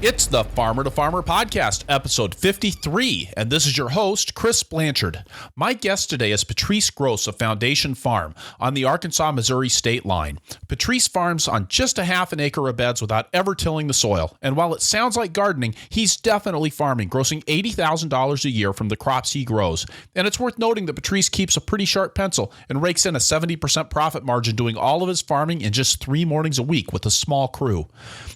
It's the Farmer to Farmer podcast, episode 53, and this is your host, Chris Blanchard. My guest today is Patrice Gros of Foundation Farm on the Arkansas-Missouri state line. Patrice farms on just a half an acre of beds without ever tilling the soil, and while it sounds like gardening, he's definitely farming, grossing $80,000 a year from the crops he grows. And it's worth noting that Patrice keeps a pretty sharp pencil and rakes in a 70% profit margin doing all of his farming in just 3 mornings a week with a small crew.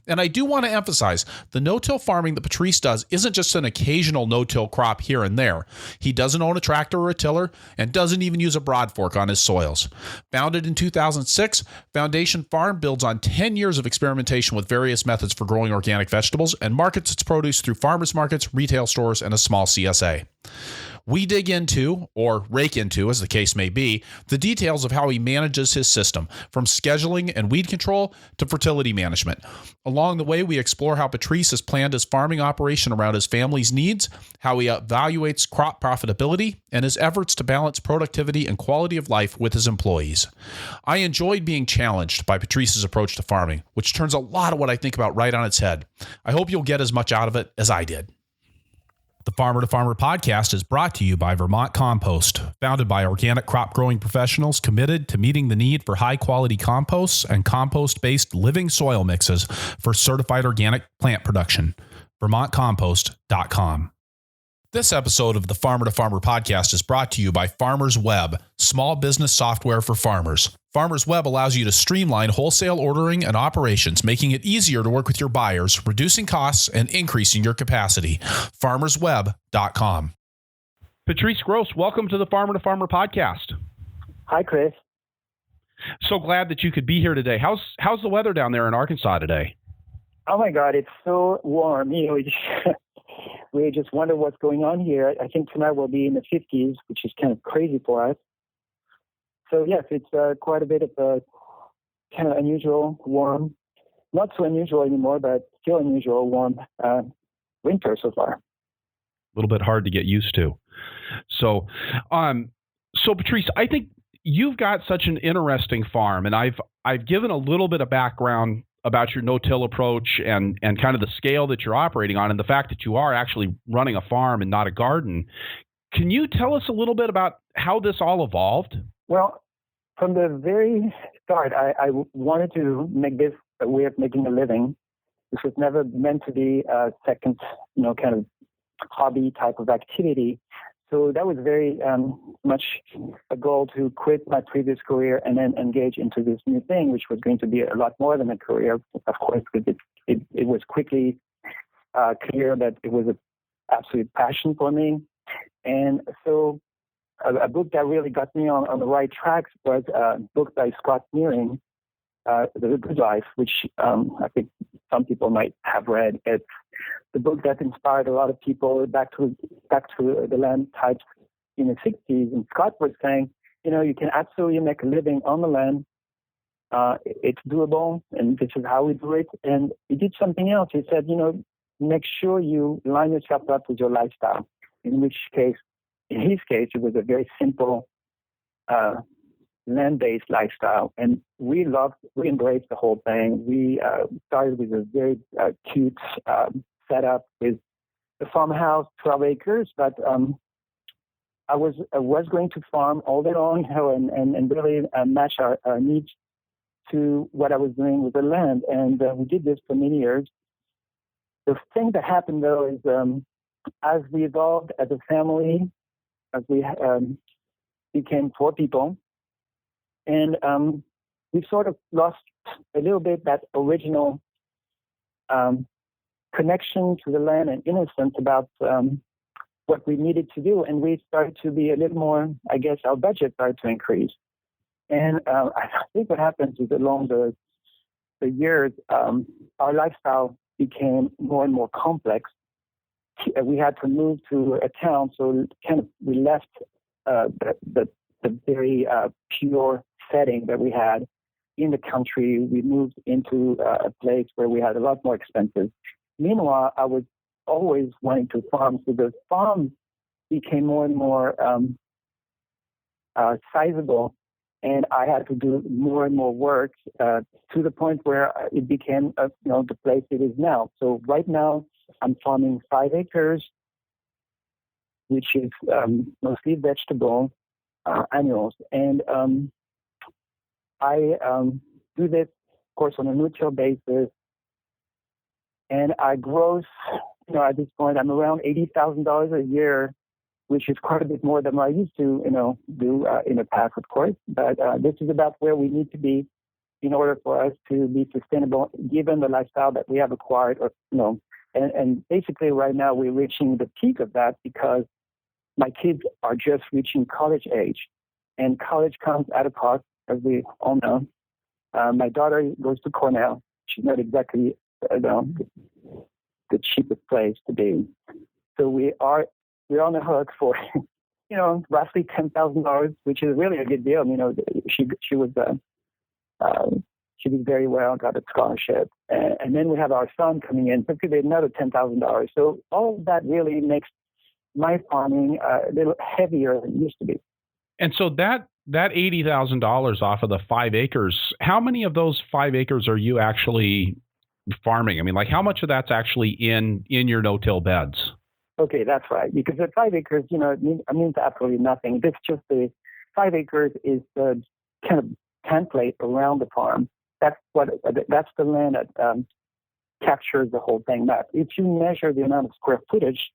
And I do want to emphasize, the no-till farming that Patrice does isn't just an occasional no-till crop here and there. He doesn't own a tractor or a tiller and doesn't even use a broadfork on his soils. Founded in 2006, Foundation Farm builds on 10 years of experimentation with various methods for growing organic vegetables and markets its produce through farmers markets, retail stores, and a small CSA. We dig into, or rake into, as the case may be, the details of how he manages his system, from scheduling and weed control to fertility management. Along the way, we explore how Patrice has planned his farming operation around his family's needs, how he evaluates crop profitability, and his efforts to balance productivity and quality of life with his employees. I enjoyed being challenged by Patrice's approach to farming, which turns a lot of what I think about right on its head. I hope you'll get as much out of it as I did. The Farmer to Farmer podcast is brought to you by Vermont Compost, founded by organic crop growing professionals committed to meeting the need for high quality composts and compost-based living soil mixes for certified organic plant production. VermontCompost.com. This episode of the Farmer to Farmer podcast is brought to you by Farmers Web, small business software for farmers. Farmers Web allows you to streamline wholesale ordering and operations, making it easier to work with your buyers, reducing costs, and increasing your capacity. FarmersWeb.com. Patrice Gros, welcome to the Farmer to Farmer podcast. Hi, Chris. So glad that you could be here today. How's the weather down there in Arkansas today? Oh my God, it's so warm. We just wonder what's going on here. I think tonight we'll be in the 50s, which is kind of crazy for us. So yes, it's quite a bit of a kind of unusual, warm, not so unusual anymore, but still unusual, warm winter so far. A little bit hard to get used to. So Patrice, I think you've got such an interesting farm, and I've given a little bit of background about your no-till approach and kind of the scale that you're operating on and the fact that you are actually running a farm and not a garden. Can you tell us a little bit about how this all evolved? Well, from the very start, I wanted to make this a way of making a living. This was never meant to be a second, kind of hobby type of activity. So that was very much a goal to quit my previous career and then engage into this new thing, which was going to be a lot more than a career, of course, because it was quickly clear that it was an absolute passion for me. And so a book that really got me on the right tracks was a book by Scott Nearing, The Good Life, which I think some people might have read. It's the book that inspired a lot of people back to the land types in the 60s. And Scott was saying, you can absolutely make a living on the land. It's doable, and this is how we do it. And he did something else. He said, make sure you line yourself up with your lifestyle. In his case, it was a very simple land-based lifestyle, and we embraced the whole thing. We started with a very cute setup with the farmhouse, 12 acres, but I was going to farm all day long, and really match our needs to what I was doing with the land, and we did this for many years. The thing that happened, though, is as we evolved as a family, as we became 4 people, and we sort of lost a little bit that original connection to the land and innocence about what we needed to do. And we started to be a little more, I guess, our budget started to increase. And I think what happens is along the years, our lifestyle became more and more complex. We had to move to a town, so kind of we left the very pure setting that we had in the country. We moved into a place where we had a lot more expenses. Meanwhile, I was always wanting to farm, so the farm became more and more sizable and I had to do more and more work to the point where it became, the place it is now. So right now, I'm farming 5 acres, which is mostly vegetable annuals, and I do this, of course, on a no-till basis, and I gross, at this point, I'm around $80,000 a year, which is quite a bit more than I used to, do in the past, of course. But this is about where we need to be in order for us to be sustainable, given the lifestyle that we have acquired, and basically right now we're reaching the peak of that because my kids are just reaching college age, and college comes at a cost, as we all know. My daughter goes to Cornell. She's not exactly the cheapest place to be. So we're on the hook for, roughly $10,000, which is really a good deal. She did very well, got a scholarship, and then we have our son coming in, so another $10,000. So all of that really makes my farming a little heavier than it used to be. And so that $80,000 off of the 5 acres, how many of those 5 acres are you actually farming? I mean, like how much of that's actually in your no-till beds? Okay, that's right. Because at 5 acres, it means absolutely nothing. This just the 5 acres is the kind of template around the farm. That's the land that captures the whole thing. But if you measure the amount of square footage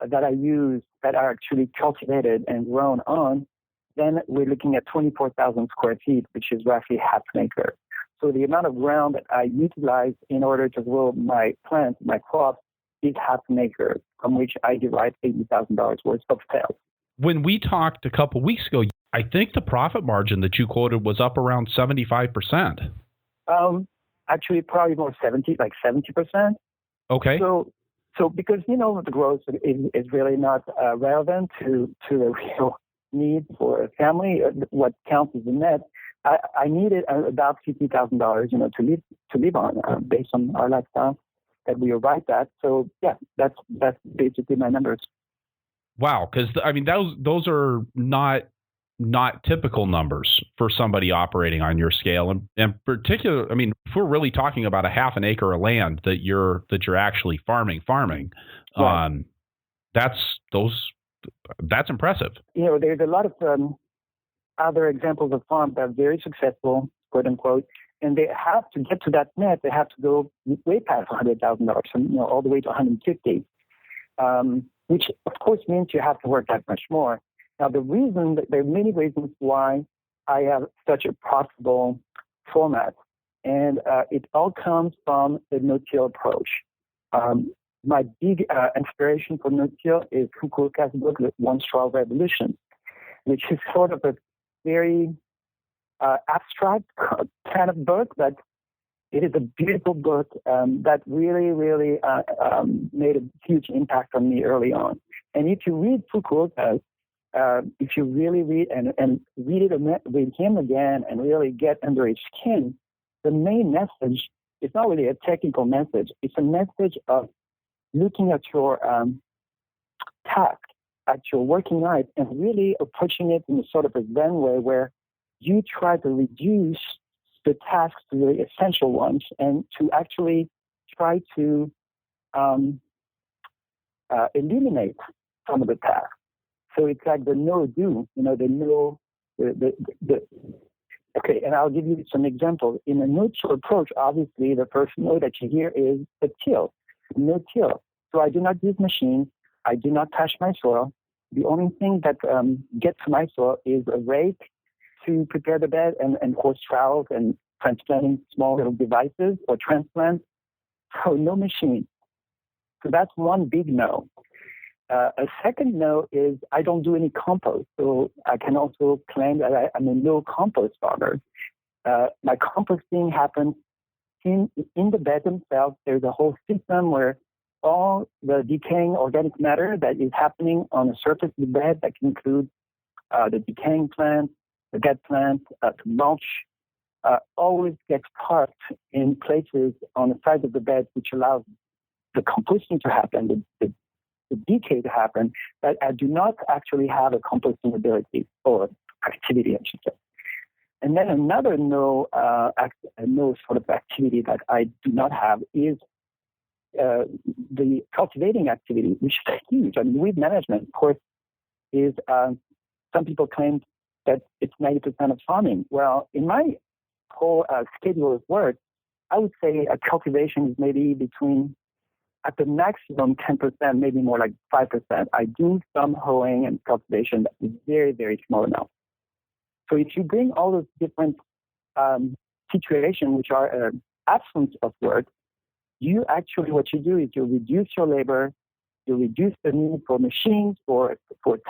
that I use that are actually cultivated and grown on, then we're looking at 24,000 square feet, which is roughly half an acre. So the amount of ground that I utilize in order to grow my plants, my crops, is half an acre, from which I derive $80,000 worth of sales. When we talked a couple weeks ago, I think the profit margin that you quoted was up around 75%. Actually, probably more 70%. Okay. So because the growth is really not relevant to the real need for a family. What counts is the net. I needed about $50,000, to live on based on our lifestyle that we arrived at. So yeah, that's basically my numbers. Wow, because those are not typical numbers for somebody operating on your scale, and particular. If we're really talking about a half an acre of land that you're actually farming, right. That's impressive. There's a lot of other examples of farms that are very successful, quote unquote, and they have to get to that net. They have to go way past $100,000, all the way to $150,000, which of course means you have to work that much more. Now, there are many reasons why I have such a profitable format, and it all comes from the no-till approach. My big inspiration for no-till is Fukuoka's book, The One Straw Revolution, which is sort of a very abstract kind of book, but it is a beautiful book that really, really made a huge impact on me early on. And if you read Fukuoka, if you really read and read him again and really get under his skin, the main message is not really a technical message. It's a message of looking at your task, at your working life, and really approaching it in a sort of a Zen way where you try to reduce the tasks to the essential ones and to actually try to eliminate some of the tasks. So it's like the no-do, okay, and I'll give you some examples. In a no-till approach, obviously, the first no that you hear is the till, no-till. So I do not use machines. I do not touch my soil. The only thing that gets to my soil is a rake to prepare the bed and horse trowels and transplanting small little devices or transplants. So no machine. So that's one big no. A second no is I don't do any compost. So I can also claim that I'm a no compost farmer. My composting happens in the bed themselves. There's a whole system where all the decaying organic matter that is happening on the surface of the bed, that can include the decaying plants, the dead plants, to mulch, always gets parked in places on the sides of the bed, which allows the composting to happen, the decay to happen, but I do not actually have a composting ability or activity, I should say. And then another no sort of activity that I do not have is the cultivating activity, which is huge. I mean, weed management, of course, is some people claim that it's 90% of farming. Well, in my whole schedule of work, I would say a cultivation is maybe between, at the maximum, 10%, maybe more like 5%. I do some hoeing and cultivation, but it's very, very small amount. So if you bring all those different situations, which are absence of work, you actually, what you do is you reduce your labor, you reduce the need for machines, for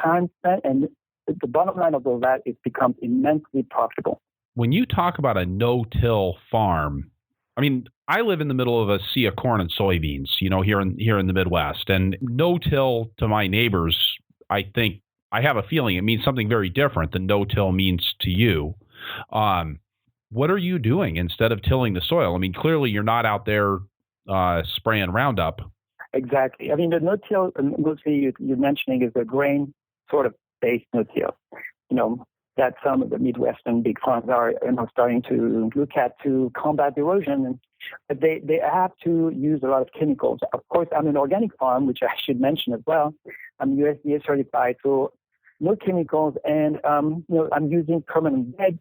time spent, and the bottom line of all that, it becomes immensely profitable. When you talk about a no-till farm, I mean, I live in the middle of a sea of corn and soybeans, here in the Midwest, and no-till to my neighbors, I think, I have a feeling it means something very different than no-till means to you. What are you doing instead of tilling the soil? I mean, clearly you're not out there spraying Roundup. Exactly. I mean, the no-till, mostly you're mentioning, is a grain sort of based no-till. That some of the Midwestern big farms are starting to look at to combat erosion. But they have to use a lot of chemicals. Of course, I'm an organic farm, which I should mention as well. I'm USDA certified, so no chemicals. And, I'm using permanent beds.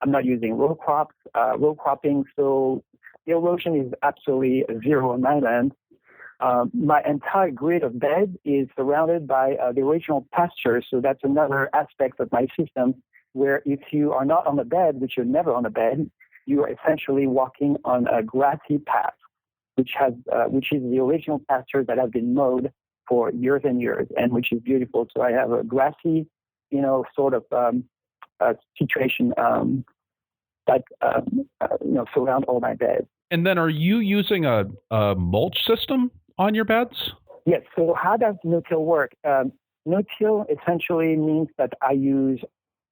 I'm not using row cropping. So the erosion is absolutely zero on my land. My entire grid of beds is surrounded by the original pasture. So that's another aspect of my system, where if you are not on a bed, which you're never on a bed, you are essentially walking on a grassy path, which is the original pasture that has been mowed for years and years, and which is beautiful. So I have a grassy, sort of situation that surround all my beds. And then, are you using a mulch system on your beds? Yes. So how does no-till work? No-till essentially means that I use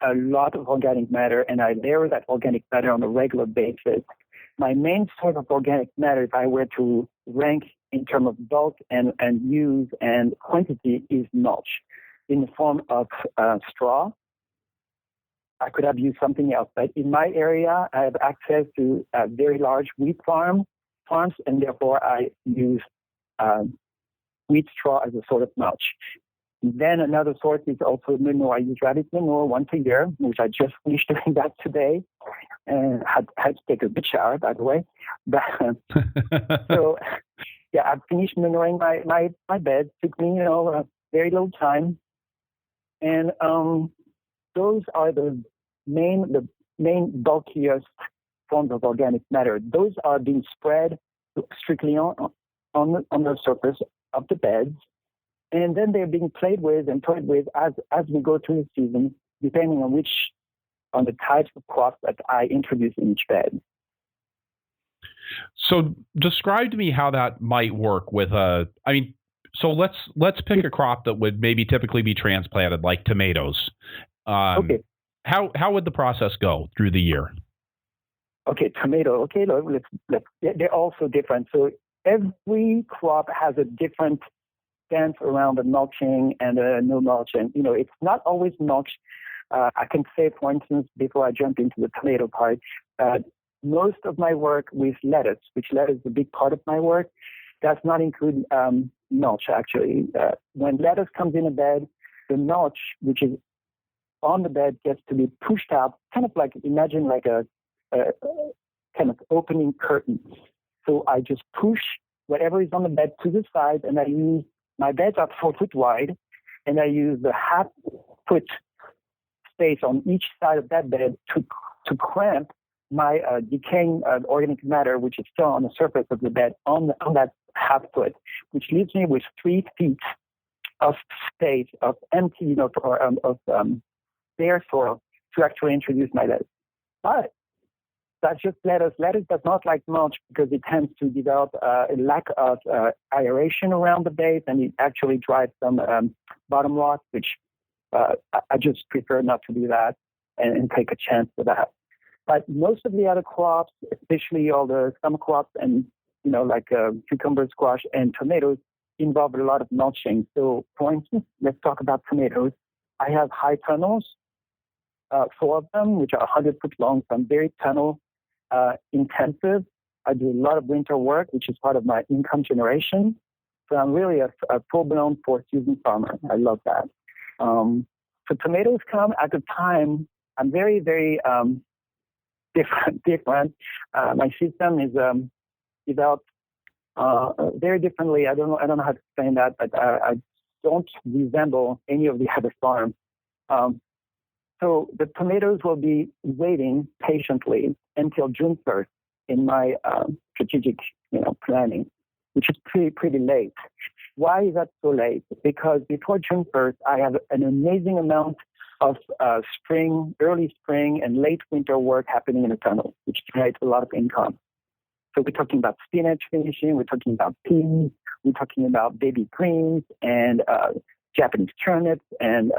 a lot of organic matter, and I layer that organic matter on a regular basis. My main source of organic matter, if I were to rank in terms of bulk and use and quantity, is mulch in the form of straw. I could have used something else, but in my area, I have access to very large wheat farms, and therefore I use wheat straw as a sort of mulch. Then another source is also manure. I use rabbit manure once a year, which I just finished doing that today, and had to take a good shower, by the way. But so, yeah, I've finished manuring my bed. Took me, a very little time, and those are the main bulkiest forms of organic matter. Those are being spread strictly on the surface of the beds. And then they're being played with and toyed with as we go through the season, depending on the types of crops that I introduce in each bed. So describe to me how that might work with so let's pick a crop that would maybe typically be transplanted, like tomatoes. Okay. How would the process go through the year? Okay, tomato. Okay, let's they're also different. So every crop has a different stance around the mulching and no mulch. And, it's not always mulch. I can say, for instance, before I jump into the tomato part, most of my work with lettuce, which lettuce is a big part of my work, does not include mulch, actually. When lettuce comes in a bed, the mulch, which is on the bed, gets to be pushed out, kind of like, imagine like a kind of opening curtain. So I just push whatever is on the bed to the side, and I use, my beds are 4 foot wide, and I use the half foot space on each side of that bed to clamp my decaying organic matter, which is still on the surface of the bed, on that half foot, which leaves me with 3 feet of space, of empty, of bare soil to actually introduce my lettuce. But that's just lettuce. Lettuce does not like mulch because it tends to develop a lack of aeration around the base, and it actually drives some bottom rot, which I just prefer not to do that and take a chance for that. But most of the other crops, especially all the summer crops and, like cucumber, squash, and tomatoes, involve a lot of mulching. So, for instance, let's talk about tomatoes. I have high tunnels 4 of them, which are 100 foot long. So I'm very tunnel intensive. I do a lot of winter work, which is part of my income generation. So I'm really a full-blown 4-season farmer. I love that. So tomatoes come at a time. I'm very, very different. My system is developed very differently. I don't know how to explain that, but I don't resemble any of the other farms. So the tomatoes will be waiting patiently until June 1st in my strategic, planning, which is pretty late. Why is that so late? Because before June 1st, I have an amazing amount of early spring and late winter work happening in the tunnel, which generates a lot of income. So we're talking about spinach finishing, we're talking about peas, we're talking about baby greens and Japanese turnips and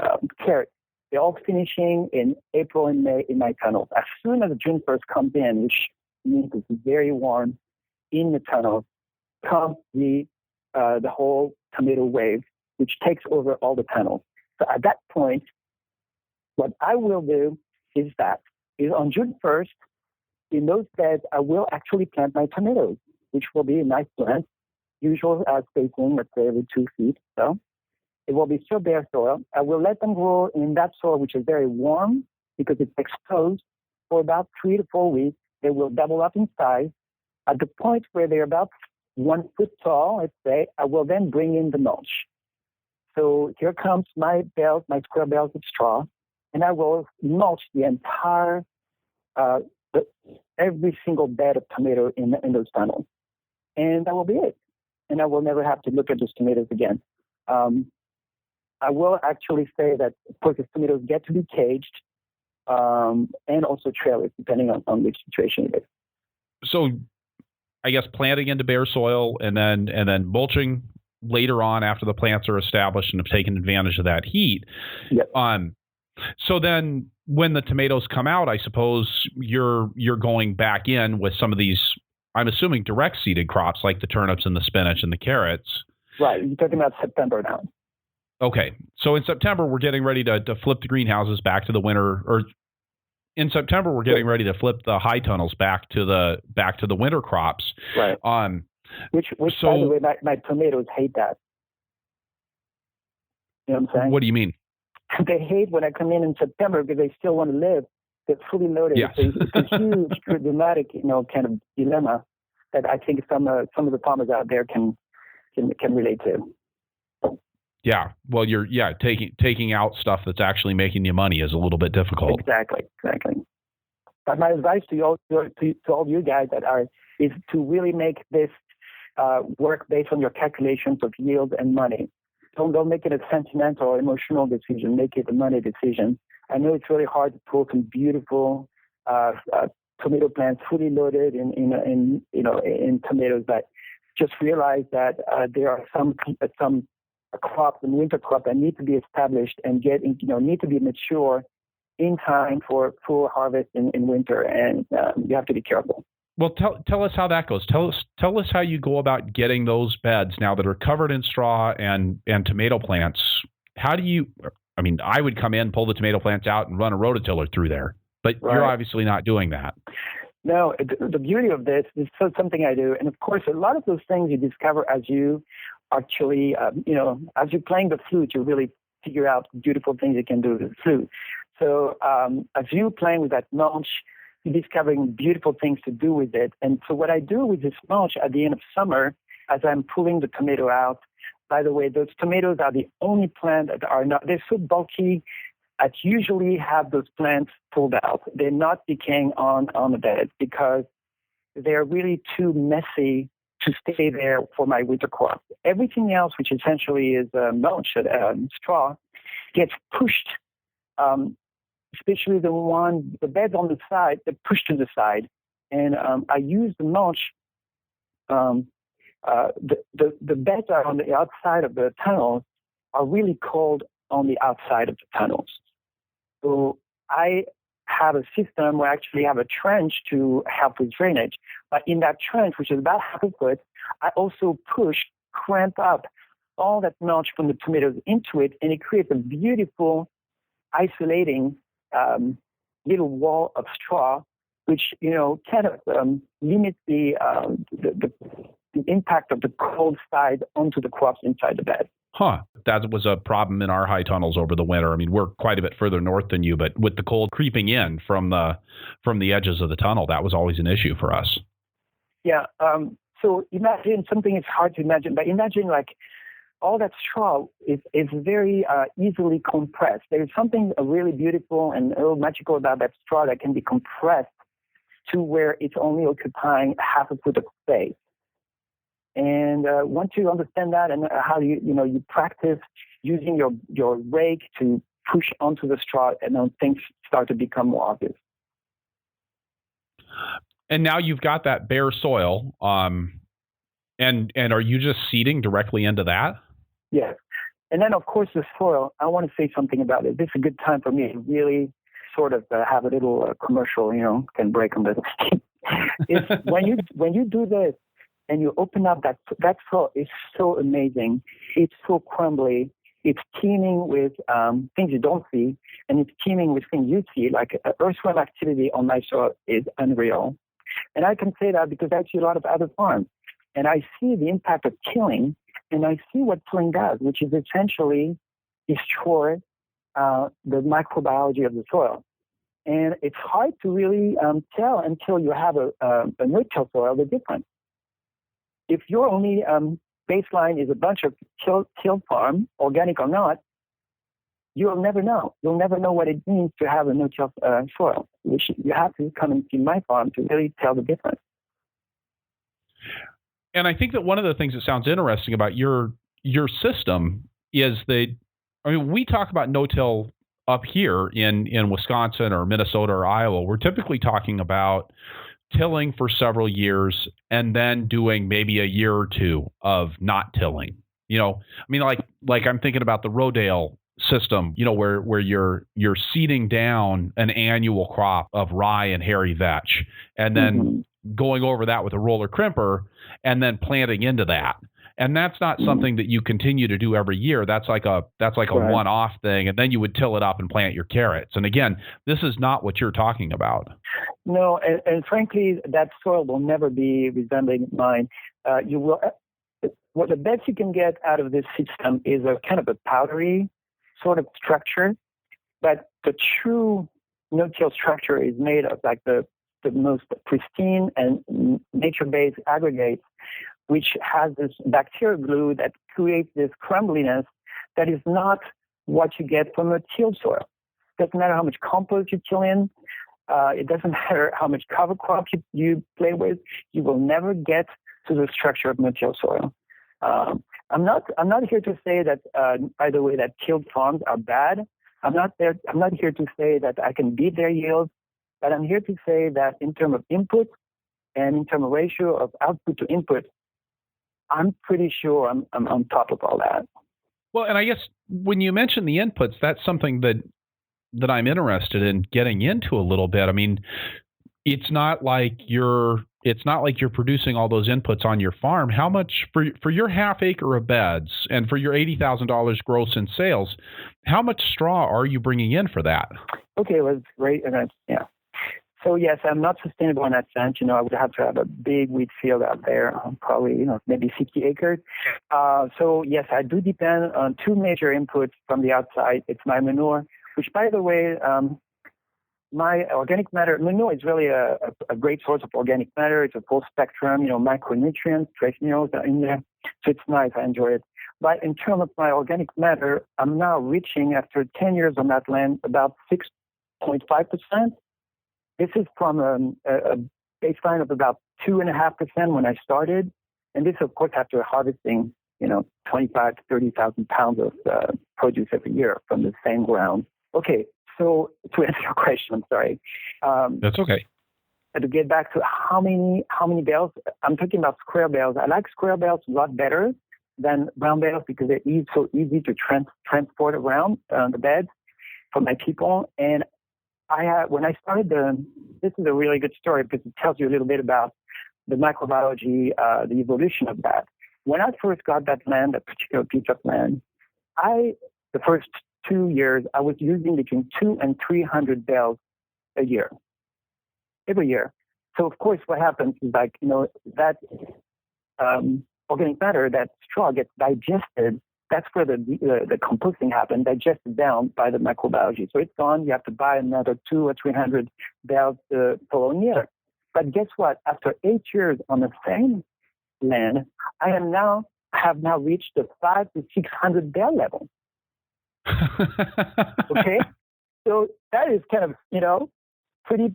carrots. They're all finishing in April and May in my tunnels. As soon as June 1st comes in, which means it's very warm in the tunnel, comes the whole tomato wave, which takes over all the tunnels. So at that point, what I will do is on June 1st, in those beds, I will actually plant my tomatoes, which will be a nice plant, usual spacing, let's say every 2 feet. So it will be still bare soil. I will let them grow in that soil, which is very warm because it's exposed for about 3 to 4 weeks. They will double up in size. At the point where they're about 1 foot tall, let's say, I will then bring in the mulch. So here comes my square bales of straw, and I will mulch the entire, every single bed of tomato in those tunnels. And that will be it. And I will never have to look at those tomatoes again. I will actually say that, of course, the tomatoes get to be caged and also trailers, depending on which situation it is. So I guess planting into bare soil and then mulching later on after the plants are established and have taken advantage of that heat. Yep. So then when the tomatoes come out, I suppose you're going back in with some of these, I'm assuming, direct seeded crops like the turnips and the spinach and the carrots. Right. You're talking about September now. Okay. So in September, we're getting ready to flip the greenhouses back to the winter, or in September, we're getting ready to flip the high tunnels back to the winter crops. Right. Which by the way, my tomatoes hate that. You know what I'm saying? What do you mean? They hate when I come in September because they still want to live. They're fully loaded. Yes. It's a huge, dramatic, kind of dilemma that I think some of the farmers out there can relate to. Yeah. Well, you're taking out stuff that's actually making you money is a little bit difficult. Exactly. But my advice to all you guys is to really make this work based on your calculations of yield and money. Don't make it a sentimental or emotional decision. Make it a money decision. I know it's really hard to pull some beautiful tomato plants fully loaded in tomatoes, but just realize that there are some crops and winter crops that need to be established and need to be mature in time for full harvest in winter, and you have to be careful. Well, tell us how that goes. Tell us how you go about getting those beds now that are covered in straw and tomato plants. How do you? I mean, I would come in, pull the tomato plants out, and run a rototiller through there, but right. You're obviously not doing that. No, the beauty of this is something I do, and of course, a lot of those things you discover as you actually, as you're playing the flute, you really figure out beautiful things you can do with the flute. So as you're playing with that mulch, you're discovering beautiful things to do with it. And so what I do with this mulch at the end of summer, as I'm pulling the tomato out, by the way, those tomatoes are the only plant that are not, they're so bulky, I usually have those plants pulled out. They're not decaying on the bed because they're really too messy to stay there for my winter crop. Everything else, which essentially is mulch, straw, gets pushed, especially the beds on the side, they're pushed to the side. And I use the mulch, the beds are on the outside of the tunnels are really cold on the outside of the tunnels. So I have a system where I actually have a trench to help with drainage. But in that trench, which is about half a foot, I also cramp up all that mulch from the tomatoes into it, and it creates a beautiful isolating little wall of straw, which kind of limits the impact of the cold side onto the crops inside the bed. Huh. That was a problem in our high tunnels over the winter. I mean, we're quite a bit further north than you, but with the cold creeping in from the edges of the tunnel, that was always an issue for us. Yeah. So imagine something is hard to imagine, but imagine like all that straw is very easily compressed. There is something really beautiful and a little magical about that straw that can be compressed to where it's only occupying half a foot of space. And once you understand that and how you practice using your rake to push onto the straw, and then things start to become more obvious. And now you've got that bare soil, and are you just seeding directly into that? Yes. And then, of course, the soil, I want to say something about it. This is a good time for me to really sort of have a little commercial, can break on the It's when you do this and you open up that soil is so amazing. It's so crumbly. It's teeming with things you don't see, and it's teeming with things you see, like earthworm activity on my soil is unreal. And I can say that because I see a lot of other farms, and I see the impact of tilling, and I see what tilling does, which is essentially destroy the microbiology of the soil. And it's hard to really tell until you have a no-till soil the difference. If your only baseline is a bunch of tilled farm, organic or not, you'll never know. You'll never know what it means to have a no-till soil, which you have to come and see my farm to really tell the difference. And I think that one of the things that sounds interesting about your system is that, I mean, we talk about no-till up here in Wisconsin or Minnesota or Iowa. We're typically talking about tilling for several years and then doing maybe a year or two of not tilling. I mean, like I'm thinking about the Rodale system, where you're seeding down an annual crop of rye and hairy vetch, and then going over that with a roller crimper and then planting into that. And that's not something that you continue to do every year. That's like a one-off thing. And then you would till it up and plant your carrots. And again, this is not what you're talking about. No, and frankly, that soil will never be resembling mine. You will. What the best you can get out of this system is a kind of a powdery sort of structure, but the true no-till structure is made of like the most pristine and nature-based aggregates, which has this bacterial glue that creates this crumbliness that is not what you get from a tilled soil. It doesn't matter how much compost you till in. It doesn't matter how much cover crop you play with. You will never get to the structure of no-till soil. I'm not here to say that, by the way, that tilled farms are bad. I'm not here to say that I can beat their yields, but I'm here to say that in terms of input and in terms of ratio of output to input, I'm pretty sure I'm on top of all that. Well, and I guess when you mention the inputs, that's something that I'm interested in getting into a little bit. I mean, it's not like you're producing all those inputs on your farm. How much for your half acre of beds and for your $80,000 gross in sales? How much straw are you bringing in for that? Okay, well, great. Yeah. So yes, I'm not sustainable in that sense. I would have to have a big wheat field out there, probably maybe 50 acres. So yes, I do depend on two major inputs from the outside. It's my manure, which, by the way, my organic matter, manure is really a great source of organic matter. It's a full spectrum, micronutrients, trace minerals are in there. So it's nice. I enjoy it. But in terms of my organic matter, I'm now reaching, after 10 years on that land, about 6.5%. This is from a baseline of about 2.5% when I started. And this, of course, after harvesting, 25 to 30,000 pounds of produce every year from the same ground. Okay. So to answer your question, I'm sorry. That's okay. To get back to how many bales, I'm talking about square bales. I like square bales a lot better than round bales because they're so easy to transport around the bed for my people. And when I started this is a really good story because it tells you a little bit about the microbiology, the evolution of that. When I first got that particular piece of land, the first 2 years, I was using between 200 and 300 bales a year, every year. So of course, what happens is like, that organic matter, that straw gets digested. That's where the composting happens, digested down by the microbiology. So it's gone. You have to buy another 200 or 300 bales the following year. But guess what? After 8 years on the same land, I have now reached the 500 to 600 bale level. Okay, so that is kind of pretty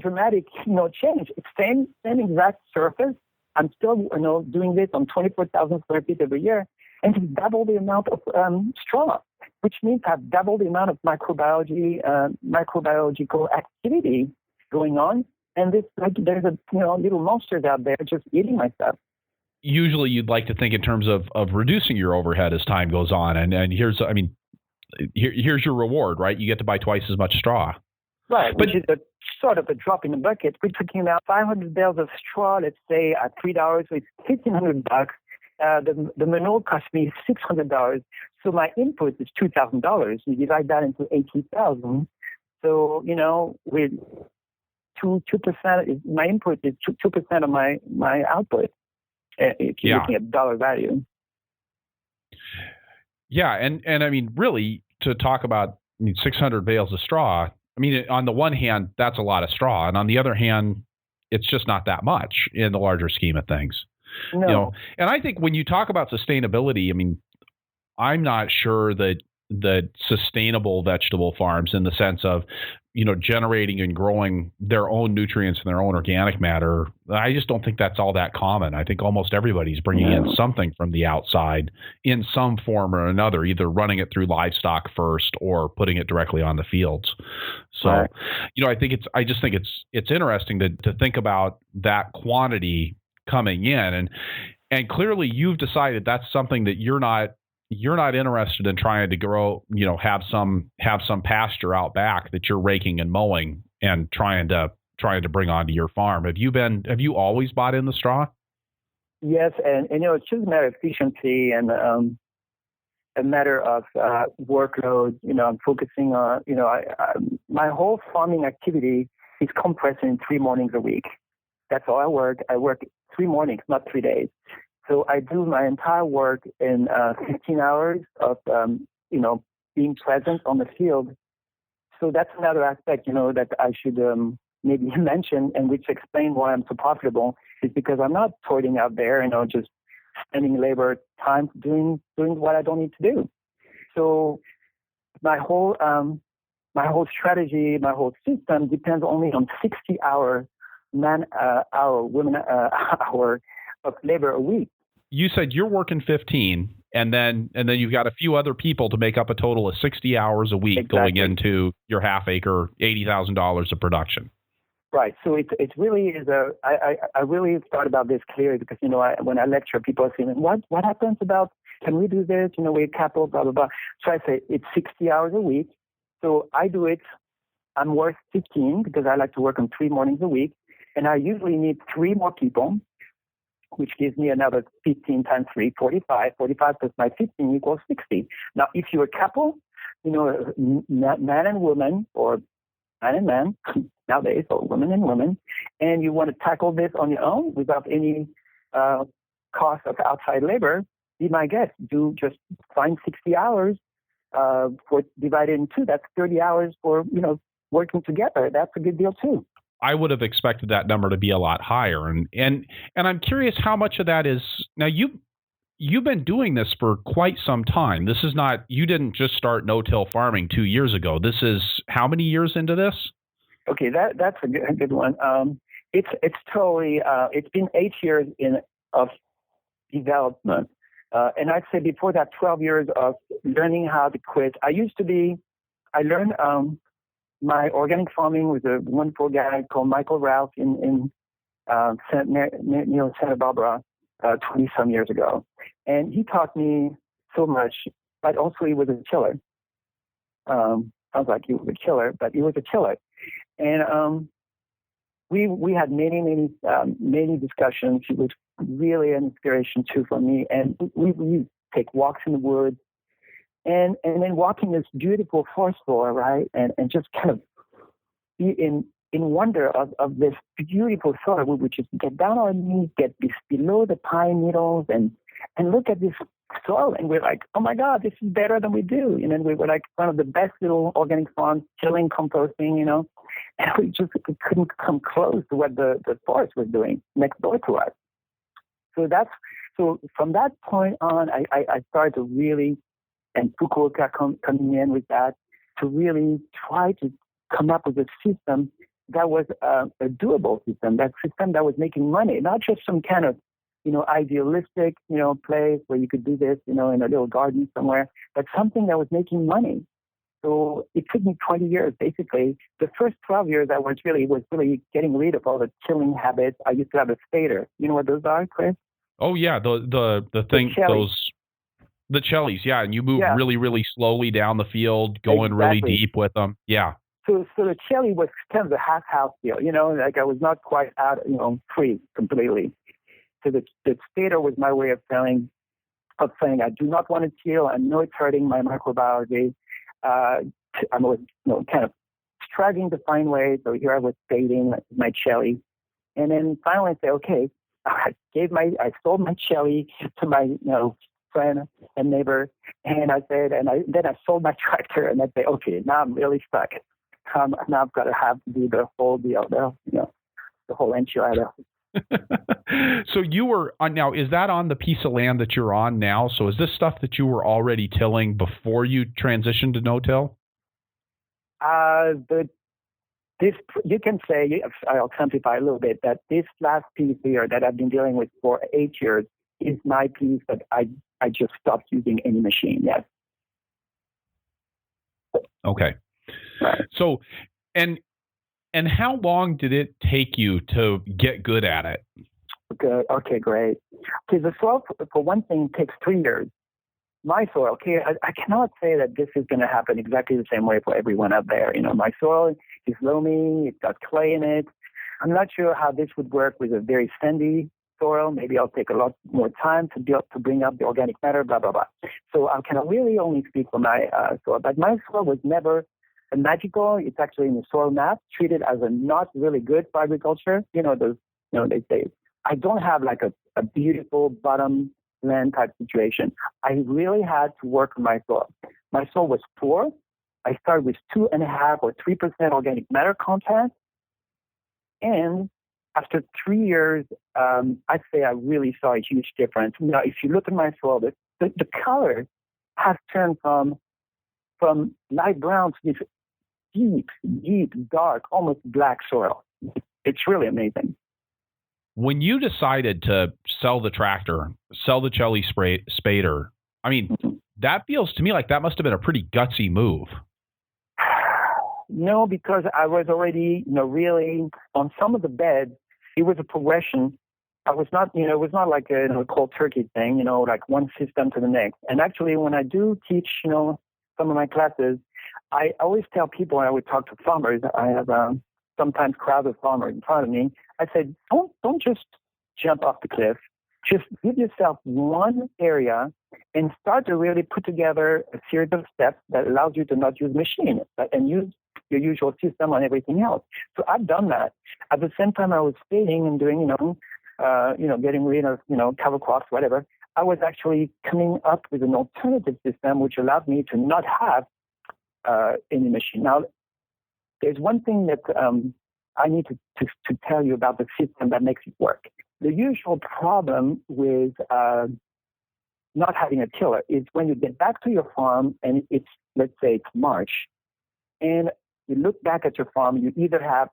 dramatic change. It's same exact surface. I'm still doing this on 24,000 square feet every year, and it's double the amount of straw, which means I've doubled the amount of microbiological activity going on, and there's a little monsters out there just eating my stuff. Usually, you'd like to think in terms of reducing your overhead as time goes on, and here's your reward, right? You get to buy twice as much straw. Right, which is sort of a drop in the bucket. We're talking about 500 bales of straw, let's say at $3, so it's $1,500. The manure cost me $600. So my input is $2,000. You divide that into 80,000. So, with 2%, my input is 2% of my output. If you're looking at dollar value. Yeah, and I mean, really, to talk about 600 bales of straw, I mean, on the one hand, that's a lot of straw, and on the other hand, it's just not that much in the larger scheme of things. No. And I think when you talk about sustainability, I mean, I'm not sure that sustainable vegetable farms, in the sense of generating and growing their own nutrients and their own organic matter, I just don't think that's all that common. I think almost everybody's bringing in something from the outside in some form or another, either running it through livestock first or putting it directly on the fields. So, right. I just think it's interesting to think about that quantity coming in, and clearly you've decided that's something that you're not interested in trying to grow, have some pasture out back that you're raking and mowing and trying to bring onto your farm. Have you always bought in the straw? Yes. And it's just a matter of efficiency and a matter of workload. I'm focusing on, my whole farming activity is compressed in 3 mornings a week. That's all I work. I work 3 mornings, not 3 days. So I do my entire work in 15 hours of, being present on the field. So that's another aspect, that I should maybe mention, and which explains why I'm so profitable, is because I'm not toiling out there, just spending labor time doing what I don't need to do. So my whole strategy, my whole system depends only on 60 hours women hour of labor a week. You said you're working 15, and then you've got a few other people to make up a total of 60 hours a week. Exactly. Going into your half acre, $80,000 of production. Right. So it really is I really thought about this clearly because, when I lecture, people are saying, what happens about, can we do this? We're capital, blah, blah, blah. So I say it's 60 hours a week. So I do it. I'm worth 15 because I like to work on 3 mornings a week. And I usually need 3 more people, which gives me another 15 times 3, 45. 45 plus my 15 equals 60. Now, if you're a couple, man and woman, or man and man nowadays, or women and women, and you want to tackle this on your own without any cost of outside labor, be my guest. Do just find 60 hours for divided in 2. That's 30 hours for, working together. That's a good deal too. I would have expected that number to be a lot higher. And I'm curious how much of that is, now you've been doing this for quite some time. This is not, you didn't just start no-till farming 2 years ago. This is how many years into this? Okay, that's a good one. It's totally, it's been 8 years of development. And I'd say before that, 12 years of learning how to quit. I learned my organic farming with a wonderful guy called Michael Ralph in Santa Barbara 20-some years ago. And he taught me so much, but also he was a killer. Sounds like he was a killer, but he was a killer. And we had many discussions. He was really an inspiration too for me. And we take walks in the woods. And then walking this beautiful forest floor, right? And just kind of be in wonder of this beautiful soil. We would just get down on our knees, get below the pine needles, and look at this soil, and we're like, oh my God, this is better than we do. And then we were like one of the best little organic farms, tilling, composting, and we couldn't come close to what the forest was doing next door to us. So from that point on, I started to really, and Fukuoka coming in with that, to really try to come up with a system that was a doable system, that system that was making money, not just some kind of, idealistic, place where you could do this, in a little garden somewhere, but something that was making money. So it took me 20 years, basically. The first 12 years, I was really getting rid of all the tilling habits. I used to have a spader. You know what those are, Chris? Oh yeah, the thing, the chellies, yeah, and you move really, really slowly down the field, going really deep with them. Yeah. So the chelly was kind of a half house deal, like I was not quite out, free completely. So the spader was my way of saying, I do not want to till. I know it's hurting my microbiology. I was, kind of struggling to find ways. So here I was spading my chelly, and then finally I say, okay, I sold my chelly to my, friend and neighbor, and I said, then I sold my tractor, and I say, okay, now I'm really stuck. Now I've got to do the whole deal, the whole enchilada. So you were on now. Is that on the piece of land that you're on now? So is this stuff that you were already tilling before you transitioned to no-till? This, you can say, I'll simplify a little bit, that this last piece here that I've been dealing with for 8 years is my piece that I just stopped using any machine. Yes. Okay. Right. So, and how long did it take you to get good at it? Good. Okay, great. Okay, the soil, for one thing, takes 3 years. My soil, okay, I cannot say that this is going to happen exactly the same way for everyone out there. My soil is loamy, it's got clay in it. I'm not sure how this would work with a very sandy soil. Maybe I'll take a lot more time to bring up the organic matter, blah, blah, blah. So I can really only speak for my soil. But my soil was never magical. It's actually in the soil map, treated as a not really good for agriculture. They say, I don't have like a beautiful bottom land type situation. I really had to work on my soil. My soil was poor. I started with 2.5 or 3% organic matter content. And after 3 years, I'd say I really saw a huge difference. Now, if you look at my soil, the color has turned from light brown to this deep, dark, almost black soil. It's really amazing. When you decided to sell the tractor, sell the chelly spader, I mean, that feels to me like that must have been a pretty gutsy move. No, because I was already, really on some of the beds. It was a progression. I was not, it was not like a cold turkey thing, like one system to the next. And actually, when I do teach, some of my classes, I always tell people when I would talk to farmers, I have sometimes crowds of farmers in front of me. I said, don't just jump off the cliff. Just give yourself one area and start to really put together a series of steps that allows you to not use machine and use your usual system on everything else. So I've done that. At the same time I was spading and doing, getting rid of, cover crops, whatever. I was actually coming up with an alternative system which allowed me to not have any machine. Now, there's one thing that I need to tell you about the system that makes it work. The usual problem with not having a tiller is when you get back to your farm and it's, let's say it's March, and you look back at your farm, you either have